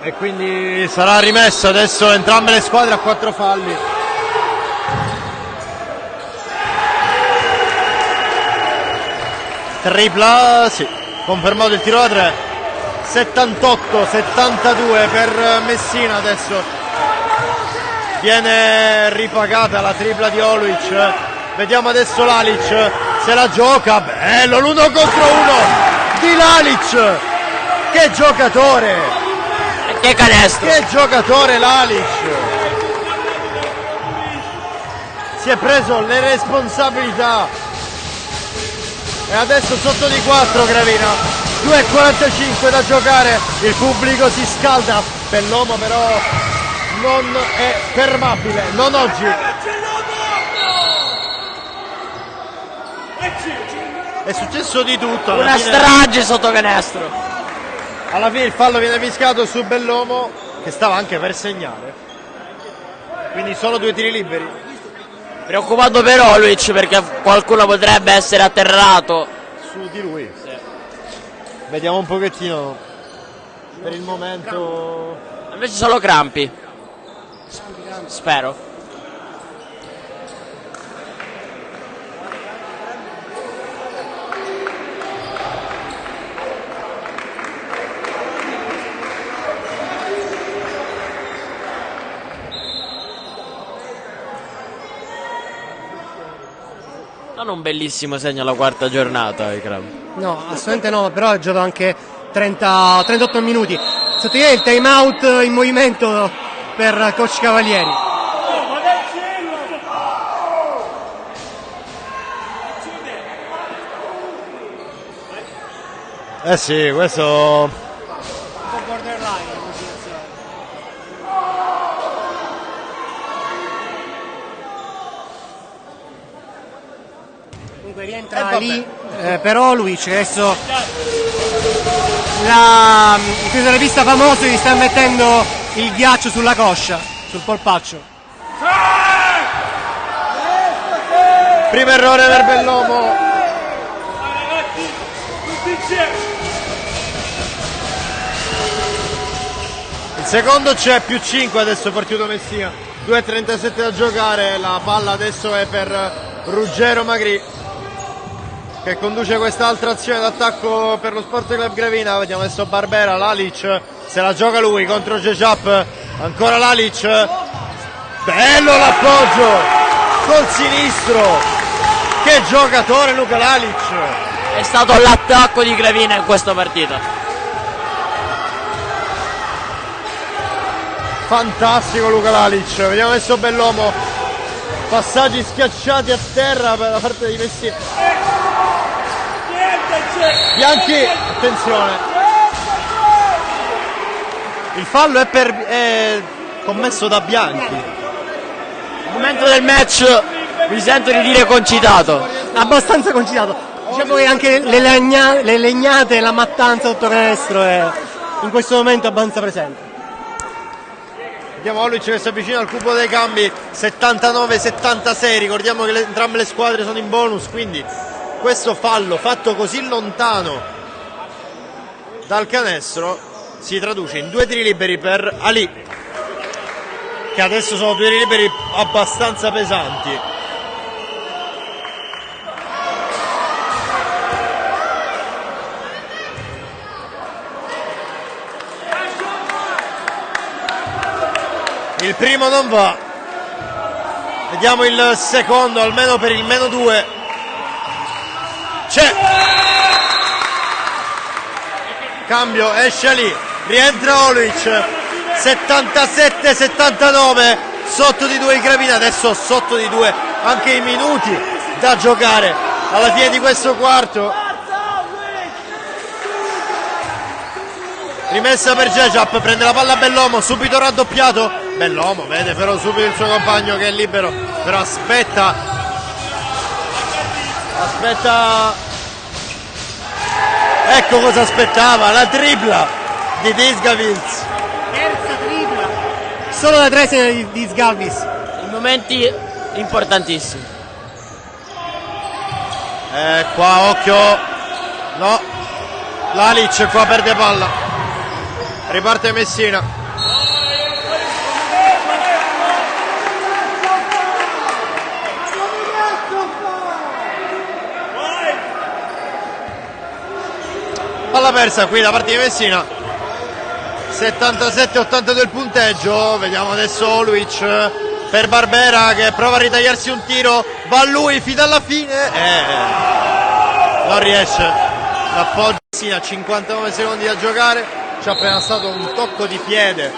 E quindi sarà rimesso adesso entrambe le squadre a 4 falli. Tripla, sì, confermato il tiro da 3. 78-72 per Messina. Adesso viene ripagata la tripla di Oluic. Vediamo adesso Lalic se la gioca. Bello l'1 contro 1 di Lalic. Che giocatore, Che canestro! che giocatore Lalic. Si è preso le responsabilità e adesso sotto di 4 Gravina. 2,45 da giocare, il pubblico si scalda. Bellomo però non è fermabile, non oggi. È successo di tutto. Una strage sotto canestro. Alla fine il fallo viene fischiato su Bellomo, che stava anche per segnare. Quindi solo 2 tiri liberi. Preoccupato per Oluic perché qualcuno potrebbe essere atterrato. Su di lui. Sì. Vediamo un pochettino. Per il momento. Invece solo crampi. Spero. Non un bellissimo segno alla quarta giornata, Ikram. No, assolutamente no, però ha giocato anche 38 minuti. Sottolinea il time out in movimento per coach Cavalieri. Eh sì, questo. Comunque rientra lì per Oluic, adesso il fisioterapista famoso gli sta mettendo il ghiaccio sulla coscia, sul polpaccio. Primo errore per Bellomo. Il secondo c'è, più 5 adesso Fortitudo Messina. 2:37 da giocare, la palla adesso è per Ruggero Magri, che conduce quest'altra azione d'attacco per lo Sport Club Gravina. Vediamo adesso Barbera, Lalic, se la gioca lui contro Jejap, ancora Lalic, bello l'appoggio col sinistro, che giocatore Luca Lalic, È stato l'attacco di Gravina in questa partita. fantastico Luca Lalic. Vediamo adesso Bellomo, passaggi schiacciati a terra per la parte di Messina. Bianchi, attenzione, il fallo è commesso da Bianchi. Al momento del match mi sento di dire concitato. Abbastanza concitato. Diciamo che anche le legnate, la mattanza sotto canestro è in questo momento abbastanza presente. Vediamo Oluc che si avvicina al cubo dei cambi, 79-76, ricordiamo che entrambe le squadre sono in bonus, quindi questo fallo fatto così lontano dal canestro si traduce in 2 tiri liberi per Ali, che adesso sono 2 tiri liberi abbastanza pesanti. Il primo non va, vediamo il secondo, almeno per il -2. C'è cambio, esce lì, rientra Oluc, 77-79, sotto di 2 il Gravina, adesso sotto di 2 anche i minuti da giocare alla fine di questo quarto. Rimessa per Jejap, prende la palla Bellomo, subito raddoppiato. Bellomo vede però subito il suo compagno che è libero, però aspetta, ecco cosa aspettava, la tripla di Disgavils. Terza tripla. Solo la 3 segna di Disgavils. In momenti importantissimi. Qua occhio, no, Lalic qua perde palla. Riparte Messina. Palla persa qui da parte di Messina. 77-82 il punteggio. Vediamo adesso Oluc per Barbera che prova a ritagliarsi un tiro. Va lui fino alla fine. Non riesce. L'appoggio Messina, 59 secondi da giocare. C'è appena stato un tocco di piede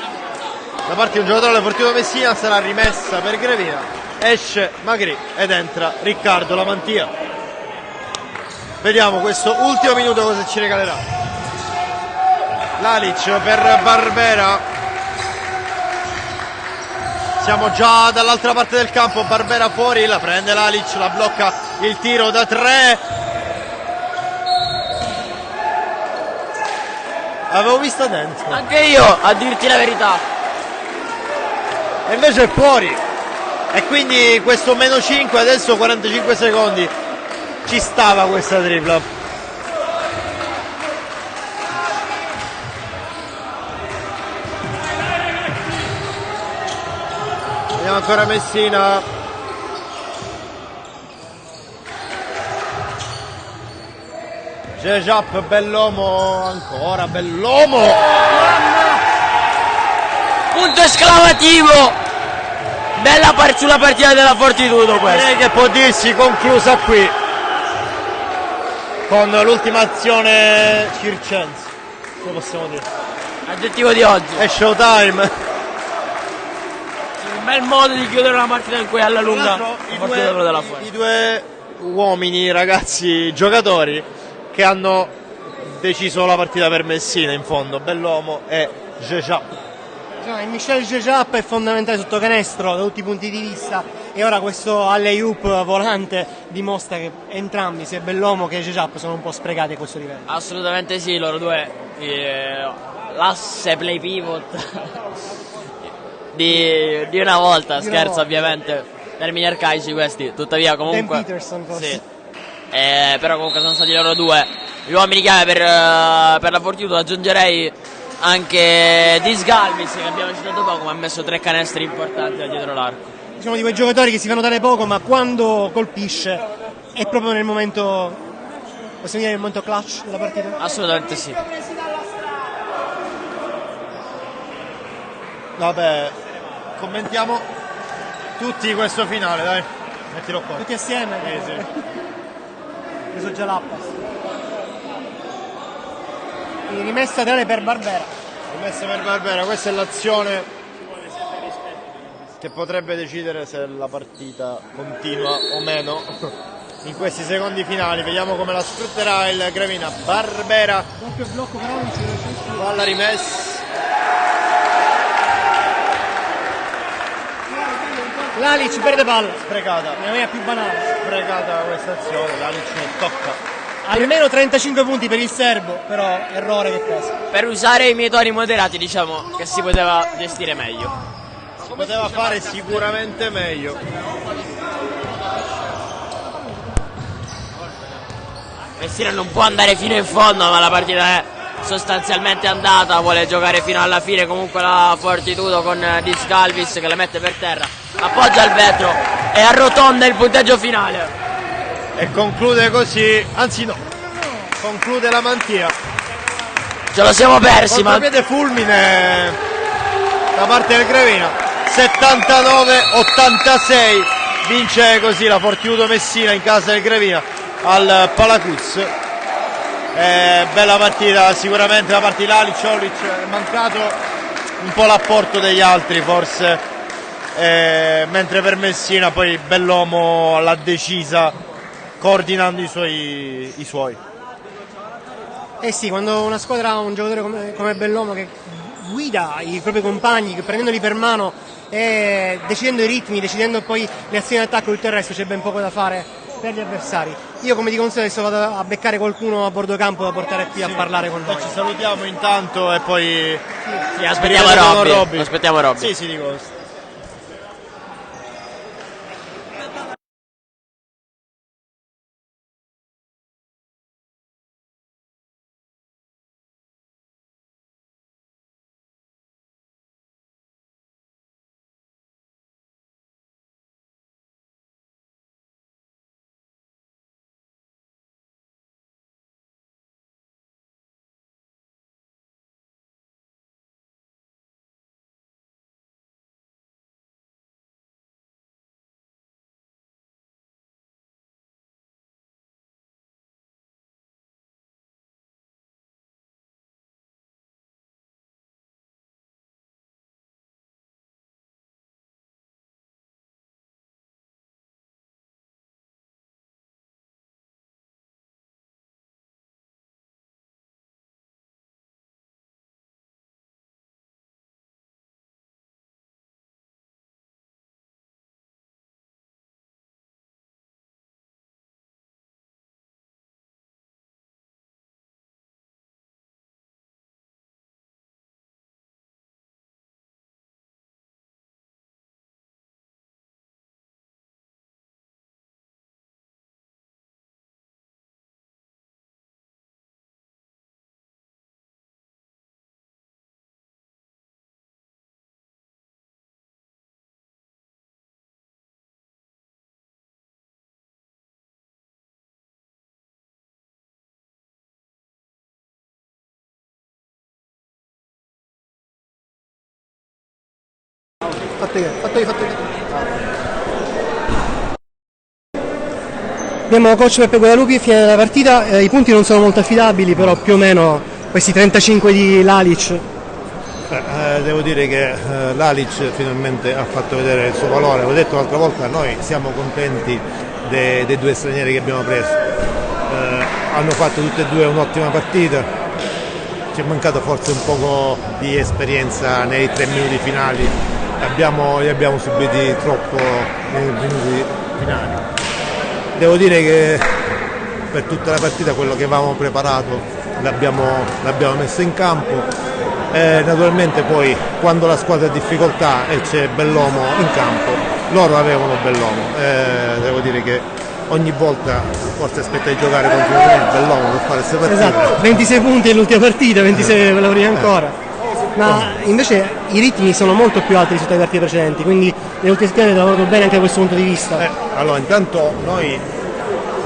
da parte di un giocatore della Fortitudo Messina, sarà rimessa per Gravina, esce Magri ed entra Riccardo Lamantia. Vediamo questo ultimo minuto cosa ci regalerà. Lalic per Barbera, siamo già dall'altra parte del campo, Barbera fuori, la prende Lalic, la blocca il tiro da 3. Avevo vista dentro. Anche io, a dirti la verità. E invece è fuori. E quindi questo -5, adesso 45 secondi. Ci stava questa tripla. Vediamo ancora Messina. Jejap, Bellomo, ancora Bellomo. Punto esclamativo. Bella sulla partita della Fortitudo questa. Direi che può dirsi conclusa qui con l'ultima azione circense, lo possiamo dire. Aggettivo di oggi. È showtime. Un bel modo di chiudere una partita in cui alla lunga la Fortitudo della fuori. I due uomini, ragazzi, giocatori che hanno deciso la partita per Messina in fondo, Bellomo e Jejap. Michel Jejap è fondamentale sotto canestro da tutti i punti di vista e ora questo alley-oop volante dimostra che entrambi, sia Bellomo che Jejap, sono un po' sprecati a questo livello. Assolutamente sì, loro due l'asse play pivot di una volta, scherzo ovviamente. termini arcaici questi, tuttavia comunque Dan Peterson forse. sì. Però comunque sono stati loro due gli uomini chiave per la Fortitudo. Aggiungerei anche Disgalvis, che abbiamo citato poco, ma ha messo 3 canestri importanti da dietro l'arco. Diciamo di quei giocatori che si fanno dare poco, ma quando colpisce è proprio nel momento, possiamo dire, nel momento clutch della partita? Assolutamente sì. Vabbè, commentiamo tutti questo finale, dai. Mettilo qua. Tutti assieme? Sì. Ho preso già l'appas. Quindi rimessa tale per Barbera. Rimessa per Barbera, questa è l'azione che potrebbe decidere se la partita continua o meno in questi secondi finali. Vediamo come la sfrutterà il Gravina. Barbera, Doppio blocco per Alic. palla rimessa. L'Alic perde palla. Sprecata. La maniera più banale. Sprecata questa azione, l'Alic tocca. Almeno 35 punti per il serbo, però errore che pesa. Per usare i miei toni moderati, diciamo che si poteva gestire meglio. Si poteva fare sicuramente meglio. Messina non può andare fino in fondo, ma la partita è sostanzialmente andata, vuole giocare fino alla fine. Comunque la Fortitudo con Disgalvis che la mette per terra, appoggia il vetro e arrotonda il punteggio finale. E conclude così, anzi no, conclude la mantia. Ce lo siamo persi, ma Contropiede fulmine da parte del Gravina. 79-86, vince così la Fortitudo Messina in casa del Gravina al Palacuz. Bella partita sicuramente da parte di Lalic. Olic è mancato un po' l'apporto degli altri forse, mentre per Messina poi Bellomo l'ha decisa coordinando i suoi. Eh sì, quando una squadra ha un giocatore come Bellomo che guida i propri compagni, che prendendoli per mano e decidendo i ritmi, decidendo poi le azioni d'attacco e tutto il resto, c'è ben poco da fare per gli avversari. Io, come di consueto, adesso vado a beccare qualcuno a bordo campo da portare qui a parlare con noi. Ci salutiamo intanto e poi sì, aspettiamo Robby. Aspettiamo Robby. Sì, dico. Fatto io. Abbiamo coach Peppe Guadalupi, fine della partita, i punti non sono molto affidabili, però più o meno questi 35 di Lalic. Devo dire che Lalic finalmente ha fatto vedere il suo valore. L'ho detto l'altra volta, noi siamo contenti dei due stranieri che abbiamo preso. Hanno fatto tutte e due un'ottima partita, ci è mancato forse un po' di esperienza nei 3 minuti finali, li abbiamo subiti troppo nei minuti finali. Devo dire che per tutta la partita quello che avevamo preparato l'abbiamo messo in campo. Naturalmente poi quando la squadra è in difficoltà e c'è Bellomo in campo, loro avevano Bellomo, devo dire che ogni volta forse aspetta di giocare contro Bellomo per fare queste partite. Esatto, 26 punti nell'ultima partita, 26 per la prima ancora. Ma invece i ritmi sono molto più alti rispetto alle partite precedenti, quindi le ultime settimane hanno lavorato bene anche da questo punto di vista. Allora, intanto noi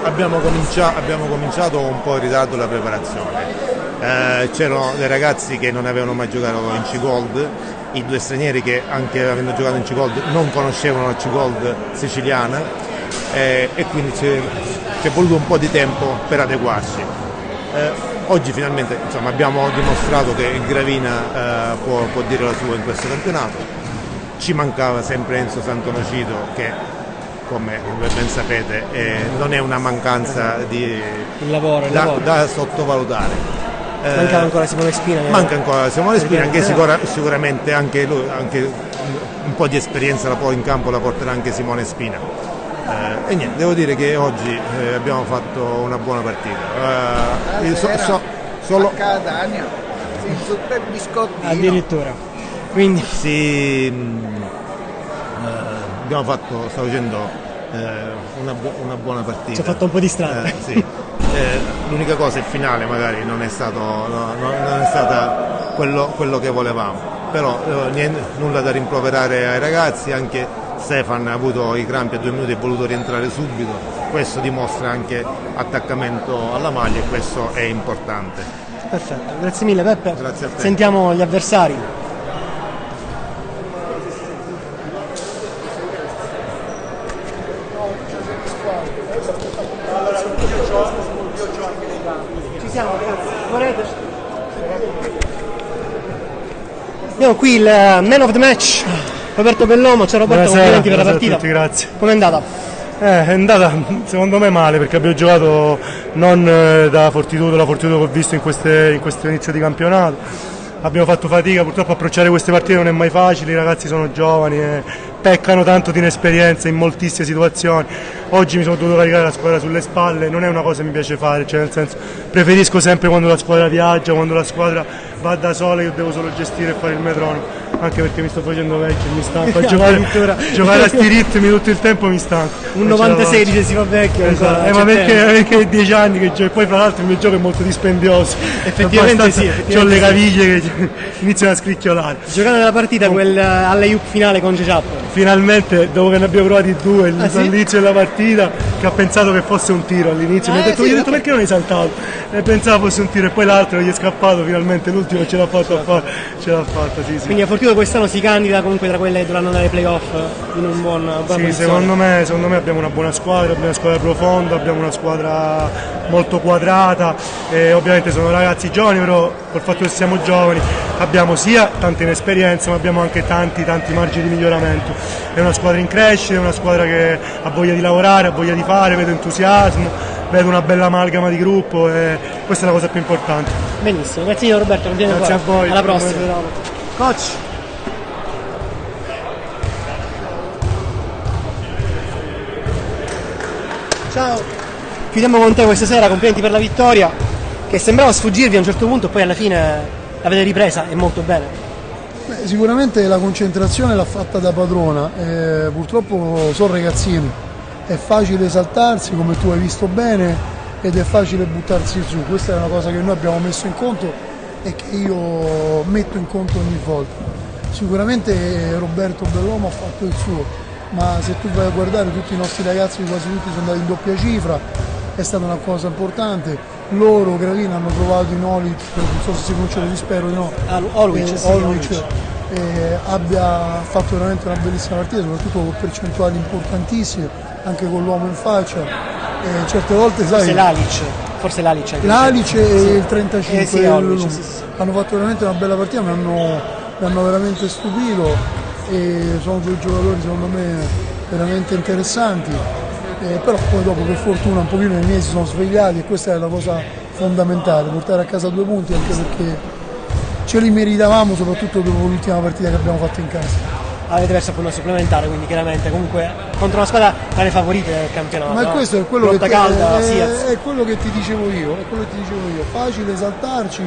abbiamo cominciato un po' in ritardo la preparazione. C'erano dei ragazzi che non avevano mai giocato in C-Gold, i due stranieri che anche avendo giocato in C-Gold non conoscevano la C-Gold siciliana e quindi c'è voluto un po' di tempo per adeguarsi. Oggi finalmente insomma, abbiamo dimostrato che il Gravina può dire la sua in questo campionato. Ci mancava sempre Enzo Santonocito che, come ben sapete, non è una mancanza da sottovalutare. Manca ancora Simone Spina. Manca ancora Simone Spina, che sicuramente anche lui, anche un po' di esperienza in campo la porterà anche Simone Spina. E niente, devo dire che oggi abbiamo fatto una buona partita. Solo a Catania, su 3 biscotti. Addirittura. Quindi sì, abbiamo fatto, stavo dicendo, una buona partita. ci ha fatto un po' di strada. Sì. L'unica cosa, il finale magari non è stata quello che volevamo, però nulla da rimproverare ai ragazzi, anche Stefan ha avuto i crampi a 2 minuti e ha voluto rientrare subito, questo dimostra anche attaccamento alla maglia e questo è importante. Perfetto, grazie mille Peppe. Grazie a te. Sentiamo gli avversari. Ci siamo, ragazzi. Abbiamo qui il man of the match, Roberto Bellomo. Ciao Roberto, complimenti per la partita. Tutti, grazie. Com'è andata? È andata secondo me male, perché abbiamo giocato non da fortitudo, la fortitudo che ho visto in questo inizio di campionato. Abbiamo fatto fatica, purtroppo approcciare queste partite non è mai facile, i ragazzi sono giovani e peccano tanto di inesperienza in moltissime situazioni. Oggi mi sono dovuto caricare la squadra sulle spalle, non è una cosa che mi piace fare, cioè nel senso preferisco sempre quando la squadra viaggia, quando la squadra va da sola, io devo solo gestire e fare il metronomo, anche perché mi sto facendo vecchio, mi stanco, giocare a sti ritmi tutto il tempo mi stanco. Un 96 dice si fa vecchio, esatto. Ma perché è 10 anni che gioco, poi fra l'altro il mio gioco è molto dispendioso, effettivamente sì, ho le caviglie che iniziano a scricchiolare. Giocando nella partita all'Ayup finale con Cecap. Finalmente, dopo che ne abbiamo provati 2 sì? all'inizio della partita, che ha pensato che fosse un tiro all'inizio, mi ha detto, io ho detto perché non hai saltato? E pensavo fosse un tiro e poi l'altro gli è scappato, finalmente l'ultimo ce l'ha fatto a fare, ce l'ha fatta, sì. Quindi a Fortitudo quest'anno si candida comunque tra quelle che dovranno andare ai playoff in un buon sì, secondo me abbiamo una buona squadra, abbiamo una squadra profonda, abbiamo una squadra molto quadrata e ovviamente sono ragazzi giovani, però col fatto che siamo giovani abbiamo sia tanta inesperienza ma abbiamo anche tanti margini di miglioramento. È una squadra in crescita, è una squadra che ha voglia di lavorare, ha voglia di fare, vedo entusiasmo, vedo una bella amalgama di gruppo e questa è la cosa più importante. Benissimo, grazie mille Roberto, grazie a voi, alla prossima. Coach. Ciao. Chiudiamo con te questa sera, complimenti per la vittoria che sembrava sfuggirvi a un certo punto e poi alla fine l'avete ripresa e molto bene. Beh, sicuramente la concentrazione l'ha fatta da padrona, purtroppo sono ragazzini, è facile esaltarsi come tu hai visto bene ed è facile buttarsi su, questa è una cosa che noi abbiamo messo in conto e che io metto in conto ogni volta. Sicuramente Roberto Bellomo ha fatto il suo, ma se tu vai a guardare tutti i nostri ragazzi, quasi tutti sono andati in doppia cifra, è stata una cosa importante. Loro, Gravina, hanno trovato in Olic, non so se si pronuncia così, spero di no, Olic abbia fatto veramente una bellissima partita, soprattutto con percentuali importantissime, anche con l'uomo in faccia. Certe volte sai, forse l'Alic e il 35 sì, Olic, sì. Hanno fatto veramente una bella partita, mi hanno veramente stupito e sono 2 giocatori secondo me veramente interessanti. Però poi dopo per fortuna un pochino i miei si sono svegliati e questa è la cosa fondamentale, portare a casa 2 punti, anche perché ce li meritavamo soprattutto dopo l'ultima partita che abbiamo fatto in casa. Avete perso il punto supplementare, quindi chiaramente comunque contro una squadra tra le favorite del campionato. Ma questo è quello, calda, è quello che ti dicevo io, facile esaltarci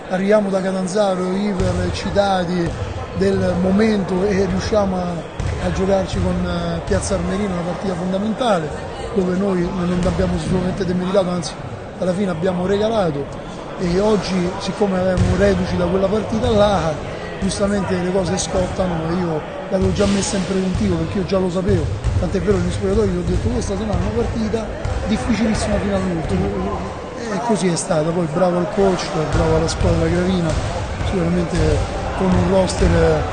arriviamo da Catanzaro iper eccitati del momento e riusciamo a giocarci con Piazza Armerina una partita fondamentale dove noi non abbiamo sicuramente demeritato, anzi alla fine abbiamo regalato, e oggi siccome avevamo reduci da quella partita là, giustamente le cose scottano e io l'avevo già messa in preventivo perché io già lo sapevo, tant'è vero che gli spogliatori gli ho detto questa sarà una partita difficilissima fino all'ultimo, e così è stato. Poi bravo il coach, bravo la squadra gravina, sicuramente con un roster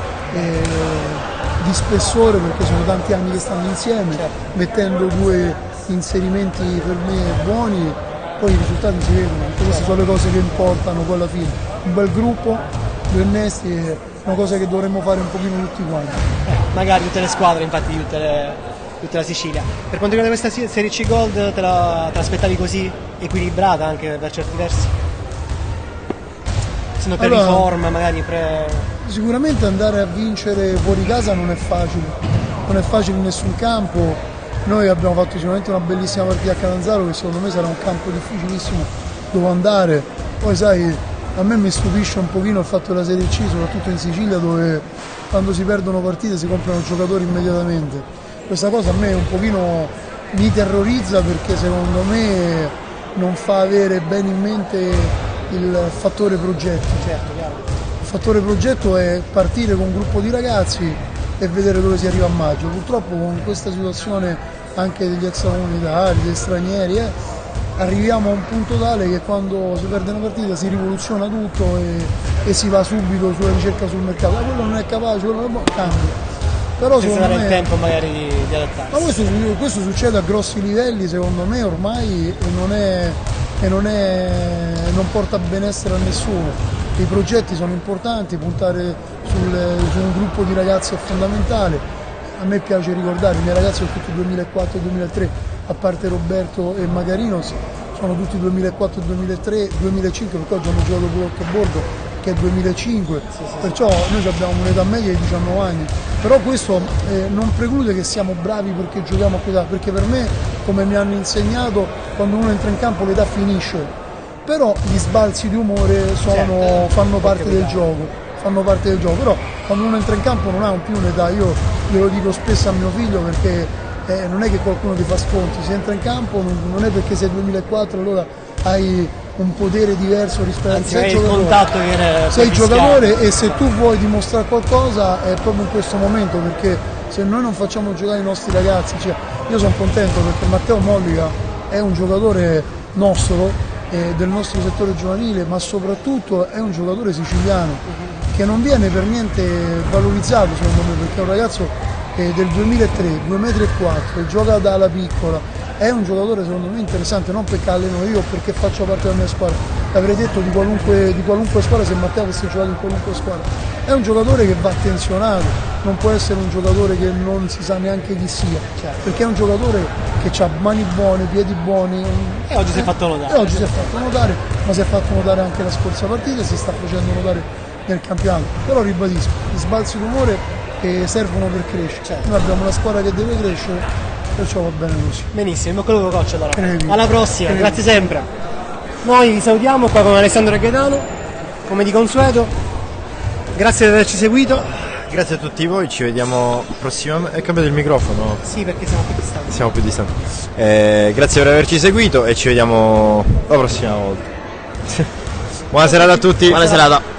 di spessore perché sono tanti anni che stanno insieme, mettendo due inserimenti per me buoni, poi i risultati si vedono, queste sono le cose che importano poi alla fine. Un bel gruppo, due innesti, è una cosa che dovremmo fare un pochino tutti quanti. Magari tutte le squadre, infatti di tutta la Sicilia. Per quanto riguarda questa Serie C Gold, te l'aspettavi così equilibrata anche per certi versi? Essendo per riforma, magari Sicuramente andare a vincere fuori casa non è facile in nessun campo. Noi abbiamo fatto sicuramente una bellissima partita a Catanzaro che secondo me sarà un campo difficilissimo dove andare. Poi sai, a me mi stupisce un pochino il fatto della Serie C, soprattutto in Sicilia dove quando si perdono partite si comprano giocatori immediatamente. Questa cosa a me un pochino mi terrorizza perché secondo me non fa avere bene in mente il fattore progetto. certo, chiaro. Il fattore progetto è partire con un gruppo di ragazzi e vedere dove si arriva a maggio. Purtroppo con questa situazione anche degli extracomunitari, degli stranieri, arriviamo a un punto tale che quando si perde una partita si rivoluziona tutto e si va subito sulla ricerca sul mercato. Quello non è capace, quello non cambia. Però senza dare il tempo magari di adattarsi. Ma questo succede a grossi livelli secondo me ormai e non porta benessere a nessuno. I progetti sono importanti, puntare su un gruppo di ragazzi è fondamentale. A me piace ricordare, i miei ragazzi sono tutti 2004 e 2003, a parte Roberto e Magarino, sono tutti 2004, 2003, 2005, perché oggi hanno giocato pure a Borgo che è 2005, perciò noi abbiamo un'età media di 19 anni, però questo non preclude che siamo bravi perché giochiamo a quell'età, perché per me, come mi hanno insegnato, quando uno entra in campo l'età finisce, però gli sbalzi di umore fanno parte del gioco, però quando uno entra in campo non ha più un'età, io glielo dico spesso a mio figlio perché non è che qualcuno ti fa sconti, si entra in campo non è perché sei 2004 allora hai un potere diverso rispetto a sei giocatore e se tu vuoi dimostrare qualcosa è proprio in questo momento, perché se noi non facciamo giocare i nostri ragazzi, io sono contento perché Matteo Mollica è un giocatore nostro, del nostro settore giovanile, ma soprattutto è un giocatore siciliano che non viene per niente valorizzato secondo me, perché è un ragazzo del 2003, 2,4 m, gioca dalla piccola, è un giocatore secondo me interessante, non perché alleno io o perché faccio parte della mia squadra, l'avrei detto di qualunque squadra se Matteo avesse giocato in qualunque squadra, è un giocatore che va attenzionato, non può essere un giocatore che non si sa neanche chi sia, perché è un giocatore che ha mani buone, piedi buoni e oggi si è fatto notare, ma si è fatto notare anche la scorsa partita e si sta facendo notare nel campionato, però ribadisco, gli sbalzi d'umore servono per crescere, noi abbiamo una squadra che deve crescere, perciò va bene così. Benissimo, in bocca al lupo coach allora. Alla prossima, grazie sempre. Noi vi salutiamo qua con Alessandro Gaetano, come di consueto, grazie di averci seguito. Grazie a tutti voi, ci vediamo prossimamente. È cambiato il microfono? Sì, perché siamo più distanti. Grazie per averci seguito e ci vediamo la prossima volta. Buona serata a tutti. Buona serata.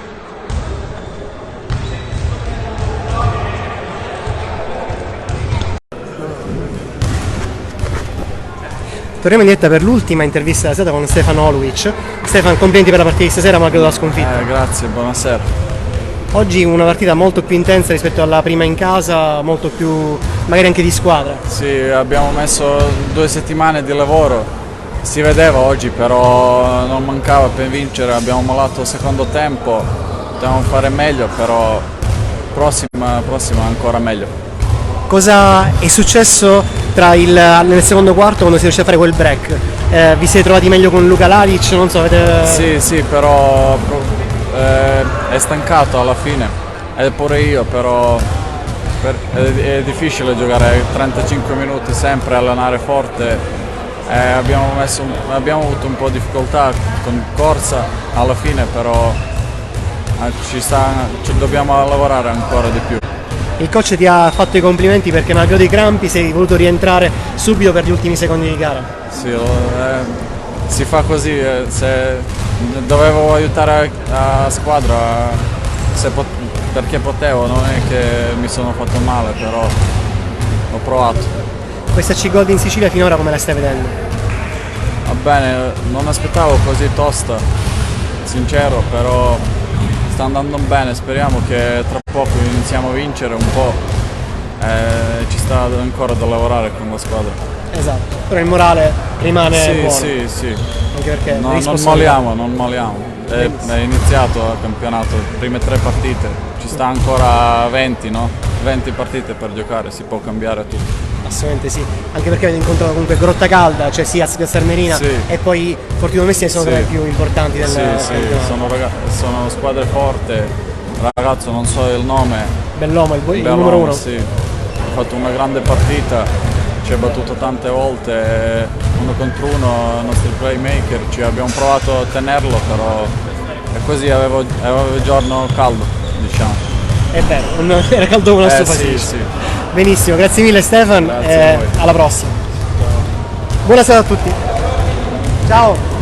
Torniamo in diretta per l'ultima intervista della sera con Stefano Oluic. Stefano, complimenti per la partita di stasera, malgrado la sconfitta. Grazie, buonasera. Oggi una partita molto più intensa rispetto alla prima in casa, molto più magari anche di squadra. Sì, abbiamo messo 2 settimane di lavoro, si vedeva oggi, però non mancava per vincere, abbiamo mollato il secondo tempo, potevamo fare meglio, però prossima ancora meglio. Cosa è successo nel secondo quarto quando si riuscì a fare quel break? Vi siete trovati meglio con Luka Lalic? Non so, Sì, però è stancato alla fine, e pure io, però è difficile giocare 35 minuti sempre, allenare forte, abbiamo avuto un po' di difficoltà con corsa alla fine, però dobbiamo lavorare ancora di più. Il coach ti ha fatto i complimenti perché malgrado i crampi sei voluto rientrare subito per gli ultimi secondi di gara. Sì, si fa così, se dovevo aiutare la squadra perché potevo, non è che mi sono fatto male, però ho provato. Questa C-Gold in Sicilia finora come la stai vedendo? Va bene, non aspettavo così tosta, sincero, però sta andando bene, speriamo che tra poco iniziamo a vincere un po', ci sta ancora da lavorare con la squadra. Esatto, però il morale rimane buono. Sì. Anche perché non molliamo. È iniziato il campionato, prime 3 partite, ci sta ancora 20, no? 20 partite per giocare, si può cambiare tutto. Assolutamente sì, anche perché avete incontrato comunque Grotta Calda, cioè sia Sermerina e poi Fortitudo Messina sono tra i più importanti del campionato. Sono squadre forti, ragazzo non so il nome. Bellomo, il numero 1. Sì, ha fatto una grande partita, ci ha battuto tante volte, 1 contro 1, i nostri playmaker, abbiamo provato a tenerlo, però è così, avevo il giorno caldo, diciamo. È vero, era caldo come nostro Fasici. Sì. Benissimo, grazie mille Stefan, Grazie a voi. alla prossima. Buonasera a tutti. Ciao.